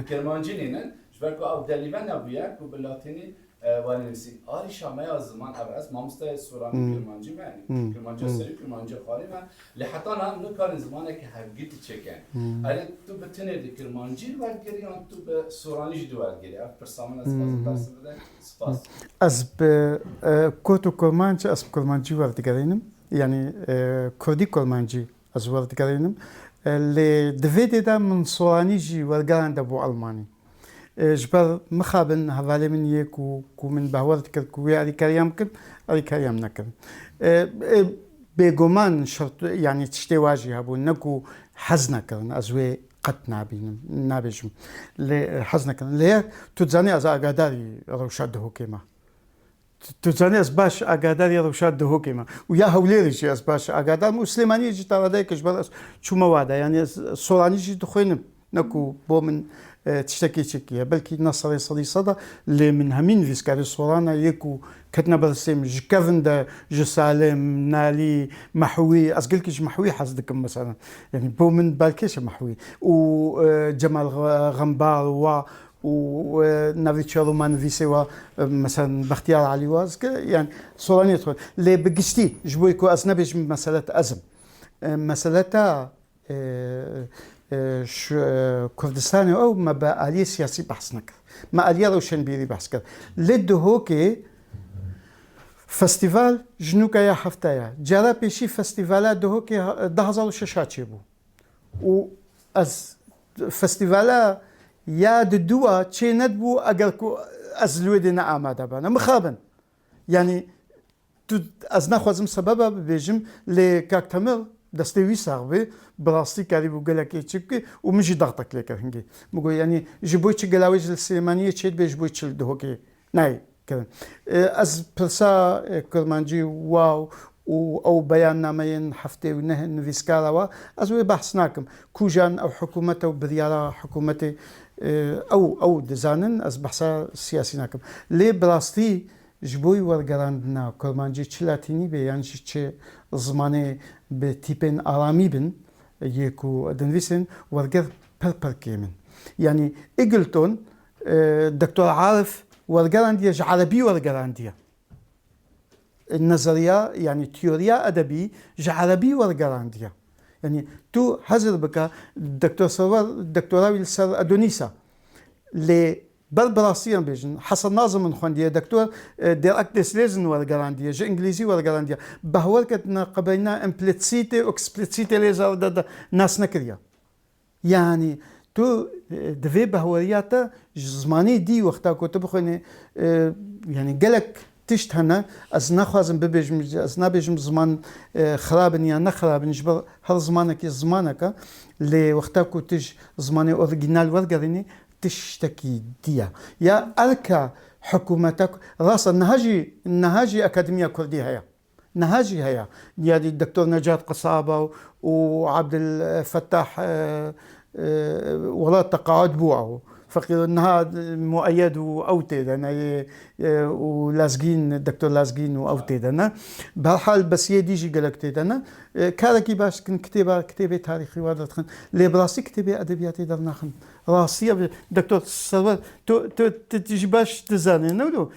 كلمانجينين جبركو او دليفان نبيك وباللاتيني وانیسی آری شامه از زمان عوض ما مستعد سورانی کرمانجی معنی کرمانجی سری کرمانجی خالی من لحظه هم نکار زمانه که هفگیتی چکن اگه تو به تنه کرمانجی ورگیری آن تو به سورانی جدو ورگیری اف پرسامن از باز بده سپاس از به کوتو کرمانجی از کرمانجی وردگرینم یعنی کردی کرمانجی از وردگرینم لدویده دا من سورانی جی ورگران دا بو آلمانی جبر مخابن هذا من يكو من بهورت كوي على كريم كن على كريم نكن بيجومان شرط يعني تشتي واجي هبو نكو حزنا كن أزوي قد نابجم لحزنا كن ليه تزاني از أقداري روشاد هوكيما تزاني از باش أقداري روشاد هوكيما ويا هوليريش از باش أقدار مسلماني جي ترى ذاك جبر شو موادا يعني صوراني جي دخوينم نكو بومن تشتكي تشكية بلكي نصري صدي صدا اللي من همين فيسكاري صورانا يكو كتنا برسم جكفن دا جسالم نالي محوي أسقلكيش محوي حصدكم مثلا يعني بومن بالكيش محوي وجمال غنبار ونافيتشا رومان فيسيوا مثلا باختيار علي واز يعني صوراني يدخل اللي بقشتي جبويكو أسنبيش مسألة أزم مسألة كردستان أو ما بآلية سياسي بحث نكر ما آلية روشنبيري بحث كر لدو هوكي فستيفال جنوكا يا حفتايا جرى بيشي فستيفالات دو هوكي 10,000 شاشات يبو و از فستیوالا یا دوا چه ندبو اگر کو از لودی نه آماده بانه مخابن یعنی تو از نخوازم سبب ببیجم لی کاکتمل دستوی ساقبه براستی کاری بو گلکی چیکی و میجی ضغطك لیکر هنگی مگو یعنی جبوی چه گلاویج السلیمانیه چه به جبوی چه دهوکی نه کردن از پرسا کرمانجی واو او بيان نامين حفتي ونه نفيسكالا از وی بحث ناكم كوجان او حكومته وبريارة حكومتي او دزانن از بحثا سياسي ناكم لي براستي جبوي ورگراندنا كرمانجي چلاتيني بي يعني چه زمانه بتيبين آرامي بن يكو دنفيسن ورگر پر كيمن يعني اقلتون دكتور عارف ورگراندية عربي ورگراندية النظرية يعني تيوريا أدبي عربي ورقراندية يعني تو حزر بك دكتور سرور دكتوراوي سر أدونيسا اللي بربراسيا بيجن حسن ناظم من خوندية دكتور دير أكدس ليزن ورقراندية جا إنجليزي ورقراندية بهوركتنا قبلنا امبليتسيتي واكسبليتسيتي ليزر ناس نكريا يعني تو دفي بهورياتا زماني دي وقتا كنت بخوني يعني قالك تشت هنا از نخوازم ببیجم از نبیجم زمان خرابن یا نخرابن جبر هر زمانك زمانك لی وقتا کو تج زمان اوريجينال ورگرینی تشتكي ديا يا أركا حكومتك راس النهاجي أكاديمية كردية هيا نهاجي هيا يعني الدكتور نجاة قصابة وعبد الفتاح ولا تقاعد بوعه فقير انها مؤيد واوتي انا ولازقين الدكتور لازقين واوتي انا بهالحال بس يديجي قالك انا كاركي باش كتابه تاريخي وادخن لي براسي كتابه ادبياتي درناخن راسيه دكتور سرور تو تجي باش تزاني نولو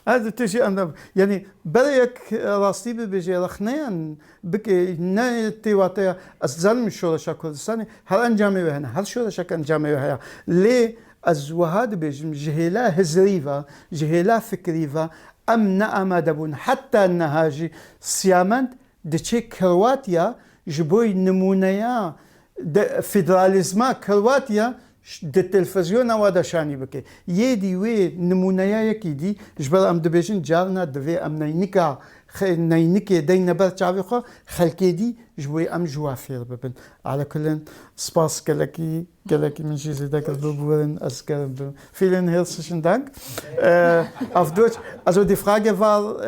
هذا تجي أنا يعني بريك راسي بيجي رخنيان بك نايتي واتيا أزلم شورشا كردستاني هل أنجامي وهنا هل شورشا أنجامي وهنا ليه أزوهاد بيجم جهلا هزريفا جهلا فكريفا أم نأما دبون حتى النهاجي سيامند دشي كرواتيا جبوي نمونيا فيدراليزما كرواتيا التلفزيون وادا شاني بكي يدي وي نمونيا يكي دي جبر ام دبيجن جارنا دفي ام نينيكا نينيكي دين برتشافي خو خلكي دي جوي ام جوافير ببن على كل سباس كلكي من شي ذاك البورن اسكر vielen herzlichen Dank auf Deutsch also die Frage war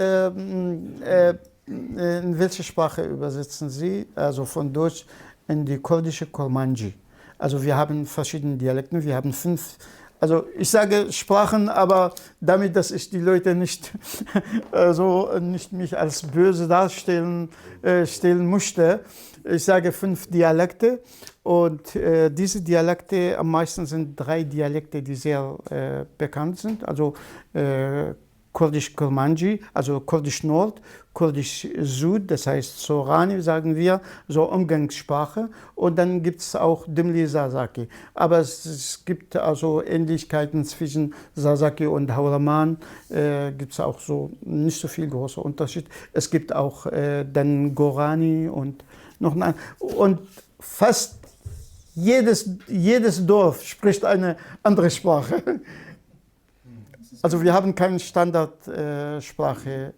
in welche Sprache übersetzen Sie also von Deutsch in die kurdische Kurmanji. Also wir haben verschiedene Dialekte, wir haben 5, also ich sage Sprachen, aber damit, dass ich die Leute nicht nicht mich als böse darstellen stellen möchte. Ich sage 5 Dialekte und diese Dialekte am meisten sind 3 Dialekte, die sehr bekannt sind. Also Kurdisch Kurmanji, also Kurdisch Nord, Kurdisch Süd, das heißt Sorani, sagen wir, so Umgangssprache. Und dann gibt es auch Dimli Sasaki. Aber es gibt also Ähnlichkeiten zwischen Sasaki und Hauraman, gibt es auch so nicht so viel großer Unterschied. Es gibt auch dann Gorani und noch ein, und fast jedes Dorf spricht eine andere Sprache. Also wir haben keine Standardsprache.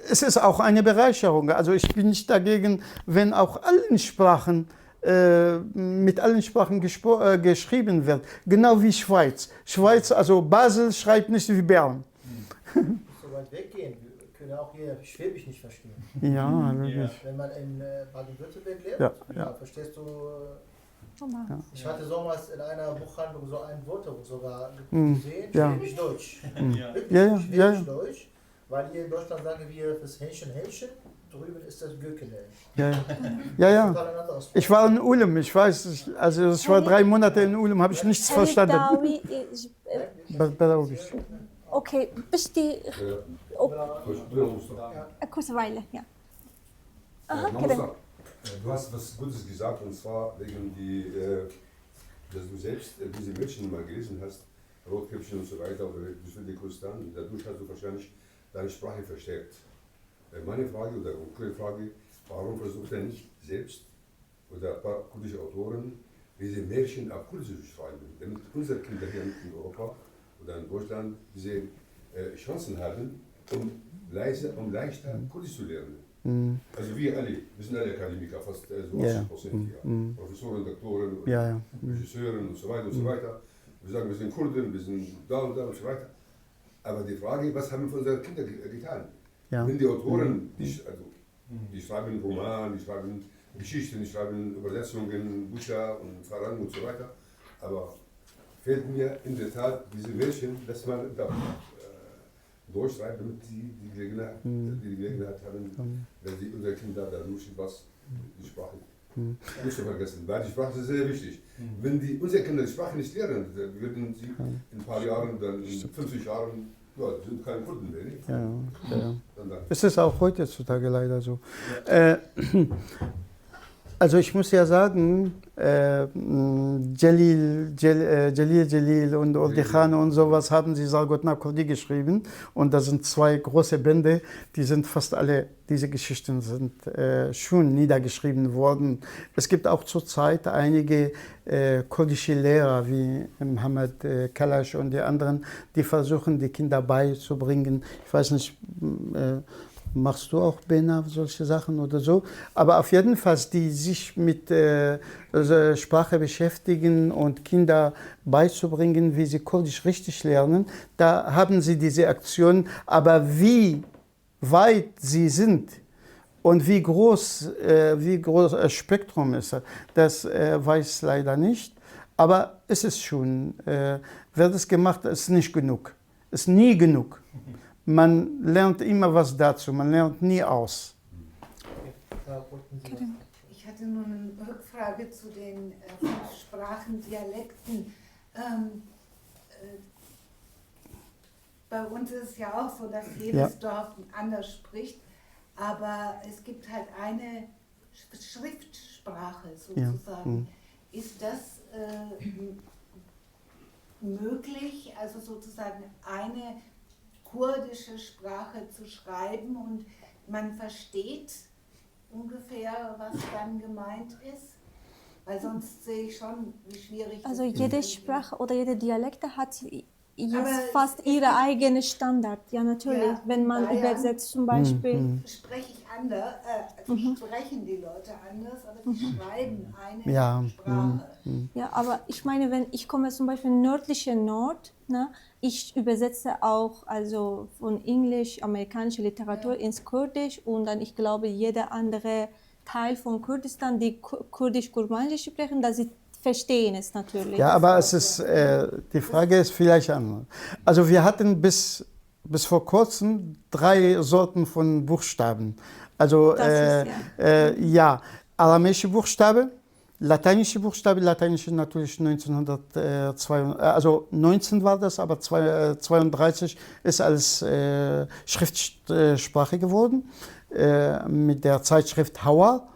Es ist auch eine Bereicherung. Also ich bin nicht dagegen, wenn auch mit allen Sprachen geschrieben wird. Genau wie Schweiz. Schweiz, also Basel schreibt nicht wie Bern. So weit weggehen, wir können auch hier Schwäbisch nicht verstehen. Ja, wirklich. Wenn man in Baden-Württemberg lebt, ja. verstehst du... Ja. Ich hatte damals in einer Buchhandlung so ein Wort sogar gesehen, Schwäbisch-Deutsch. Schwäbisch-Deutsch, weil hier in Deutschland sagen wir das Hähnchen, drüben ist das Gürkele. Ja. Ich war in Ulm, ich weiß, also ich war 3 Monate in Ulm, habe ich nichts verstanden. Okay, bist du... Kurz Weile, ja. Aha, Du hast was Gutes gesagt, und zwar wegen dass du selbst diese Mädchen mal gelesen hast, Rotkäppchen und so weiter, oder die Kustan, dadurch hast du wahrscheinlich deine Sprache verstärkt. Meine Frage oder konkrete Frage, warum versucht er nicht selbst oder ein paar kurdische Autoren diese Märchen auf Kurdisch schreiben, damit unsere Kinder hier in Europa oder in Deutschland diese Chancen haben, um leichter Kurdisch zu lernen. Also wir alle, wir sind alle Akademiker, fast so 80% hier. Professoren, Doktoren, Regisseuren und so weiter und so weiter. Wir sagen, wir sind Kurden, wir sind da und da und so weiter. Aber die Frage, was haben wir für unsere Kinder getan? Ja. Wenn die Autoren, die schreiben Roman, die schreiben Geschichten, die schreiben Übersetzungen, Bücher und Farang und so weiter. Aber fehlt mir in der Tat diese Märchen, dass man da durchschreibt, damit sie die Gelegenheit haben, wenn sie unsere Kinder dadurch was die Sprache nicht zu vergessen. Weil die Sprache ist sehr wichtig. Wenn unsere Kinder die Sprache nicht lernen, dann würden sie in ein paar Jahren, dann in 50 Jahren, ja, sind keine Kurden mehr. Nicht? Es ist auch heutzutage leider so. Also ich muss ja sagen, Jalil und Ordikhan und sowas haben sie Sargotna Kurdi geschrieben. Und das sind zwei große Bände, die sind fast alle, diese Geschichten sind schon niedergeschrieben worden. Es gibt auch zurzeit einige kurdische Lehrer wie Mohammed Kalash und die anderen, die versuchen, die Kinder beizubringen. Ich weiß nicht, machst du auch, Bena, solche Sachen oder so? Aber auf jeden Fall, die sich mit Sprache beschäftigen und Kinder beizubringen, wie sie Kurdisch richtig lernen, da haben sie diese Aktion. Aber wie weit sie sind und wie groß das Spektrum ist, das weiß leider nicht. Aber es ist schon, wird es gemacht, ist nicht genug. Ist nie genug. Man lernt immer was dazu, man lernt nie aus. Ich hatte nur eine Rückfrage zu den Sprachendialekten. Bei uns ist es ja auch so, dass jedes Dorf anders spricht, aber es gibt halt eine Schriftsprache sozusagen. Ist das möglich, also sozusagen eine kurdische Sprache zu schreiben und man versteht ungefähr, was dann gemeint ist? Weil sonst sehe ich schon, wie schwierig also jede Sprache oder jede Dialekte hat jetzt fast ihre eigene Standard. Ja, natürlich. Ja, wenn man übersetzt zum Beispiel. Spreche ich anders, sprechen die Leute anders, aber sie schreiben eine Sprache. Ja, aber ich meine, wenn ich komme zum Beispiel nördliche Nord, ne, ich übersetze auch also von Englisch, amerikanische Literatur ins Kurdisch und dann ich glaube jeder andere Teil von Kurdistan, die Kurdisch-Kurmanisch sprechen, dass sie verstehen es natürlich. Ja, aber es ist, die Frage ist vielleicht anders. Also wir hatten bis vor kurzem 3 Sorten von Buchstaben. Also aramäische Buchstabe, lateinische Buchstabe, lateinische natürlich 1902, also 19 war das, aber 32 ist als Schriftsprache geworden mit der Zeitschrift Hauer.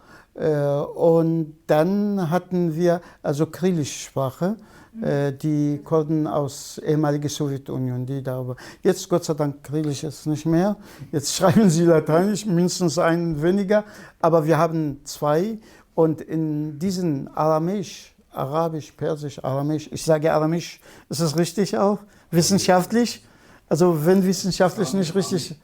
Und dann hatten wir also kyrillische Sprache, die Kurden aus ehemaliger Sowjetunion, die darüber. Jetzt Gott sei Dank Kyrillisch ist nicht mehr. Jetzt schreiben sie Lateinisch, mindestens einen weniger, aber wir haben 2. Und in diesen Aramäisch, Arabisch, Persisch, Aramäisch, ich sage Aramäisch, ist es richtig auch? Wissenschaftlich? Also wenn wissenschaftlich nicht richtig...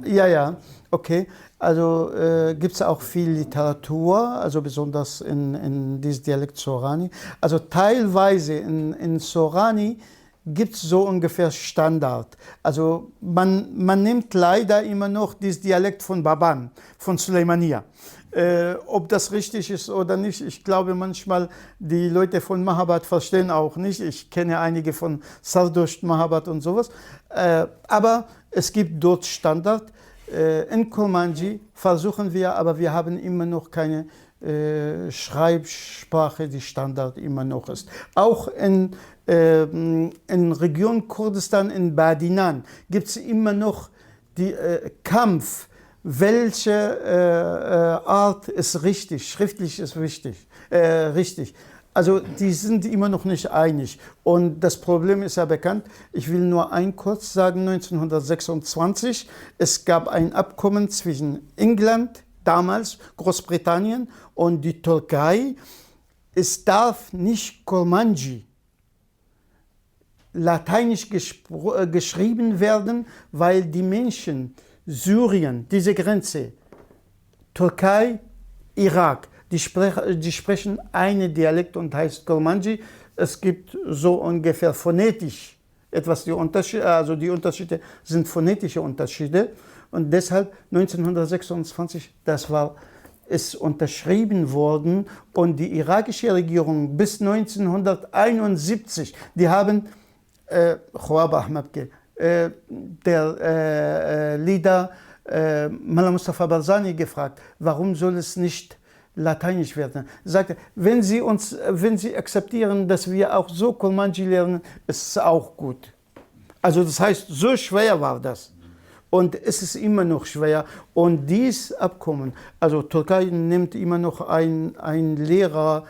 Ja, okay. Also gibt es auch viel Literatur, also besonders in diesem Dialekt Sorani. Also teilweise in Sorani gibt es so ungefähr Standard. Also man nimmt leider immer noch dieses Dialekt von Baban, von Suleimania. Ob das richtig ist oder nicht, ich glaube manchmal, die Leute von Mahabad verstehen auch nicht. Ich kenne einige von Sardosht, Mahabad und sowas. Aber es gibt dort Standard. In Kurmanji versuchen wir, aber wir haben immer noch keine Schreibsprache, die Standard immer noch ist. Auch in Region Kurdistan, in Badinan, gibt es immer noch die Kampf. Welche Art ist richtig? Schriftlich ist wichtig, richtig. Also die sind immer noch nicht einig. Und das Problem ist ja bekannt. Ich will nur kurz sagen, 1926, es gab ein Abkommen zwischen England, damals Großbritannien, und die Türkei. es darf nicht Kurmanji lateinisch geschrieben werden, weil die Menschen Syrien, diese Grenze, Türkei, Irak, die sprechen einen Dialekt und heißt Kurmanji. Es gibt so ungefähr phonetisch etwas, die Unterschiede sind phonetische Unterschiede. Und deshalb 1926, ist unterschrieben worden und die irakische Regierung bis 1971, die haben Khwab Ahmad, der Leader Mullah Mustafa Barzani gefragt, warum soll es nicht lateinisch werden. Er sagte, wenn Sie akzeptieren, dass wir auch so Kurmanji lernen, ist es auch gut. Also das heißt, so schwer war das. Und es ist immer noch schwer. Und dieses Abkommen, also Türkei nimmt immer noch ein Lehrer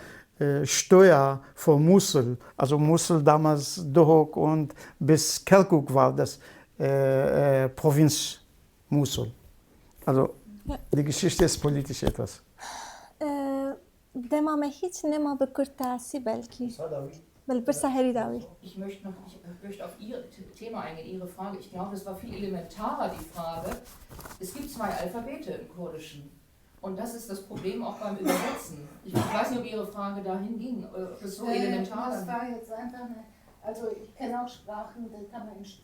Steuer für Mosul. Also Mosul damals, Duhok und bis Kirkuk war das Provinz Mosul. Also die Geschichte ist politisch etwas. دما هیچ نما به کرتاسی بلکی بلبرسا هریداوی. Ich möchte auf Ihr Thema eingehen, Ihre Frage. Ich glaube, es war viel elementarer, die Frage. Es gibt 2 Alphabete im Kurdischen. Und das ist das Problem auch beim Übersetzen. Ich weiß nicht, ob Ihre Frage dahin ging, ob es so elementar Das ist. war jetzt einfach also ich kenne auch Sprachen, da kann man in 2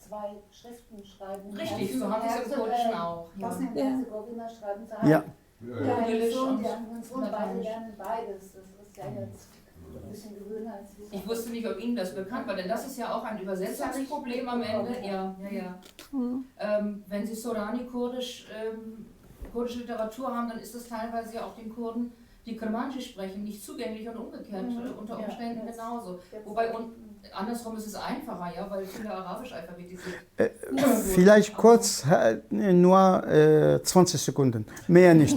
Schriften schreiben. Richtig, so haben wir es im Kurdischen auch. Ja. Bosnien-Herzegowina schreiben sie Ja. Die anderen beide lernen beides. Das ist ja jetzt ein bisschen gewöhnungsmäßig. Ich wusste nicht, ob Ihnen das bekannt war, denn das ist ja auch ein Übersetzungsproblem am Ende. Ja. Wenn Sie Sorani-kurdische Literatur haben, dann ist es teilweise ja auch den Kurden, die Kurmanji sprechen, nicht zugänglich und umgekehrt unter Umständen genauso. Wobei andersrum ist es einfacher, ja, weil viele arabisch alphabetisiert sind. Vielleicht kurz, nur 20 Sekunden, mehr nicht.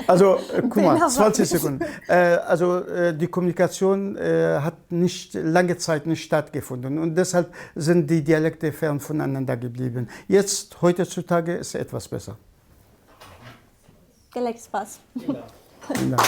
Also guck mal, 20 Sekunden. Also die Kommunikation hat lange Zeit nicht stattgefunden und deshalb sind die Dialekte fern voneinander geblieben. Jetzt, heutzutage, ist es etwas besser. Gelijk Spaß. Vielen Dank.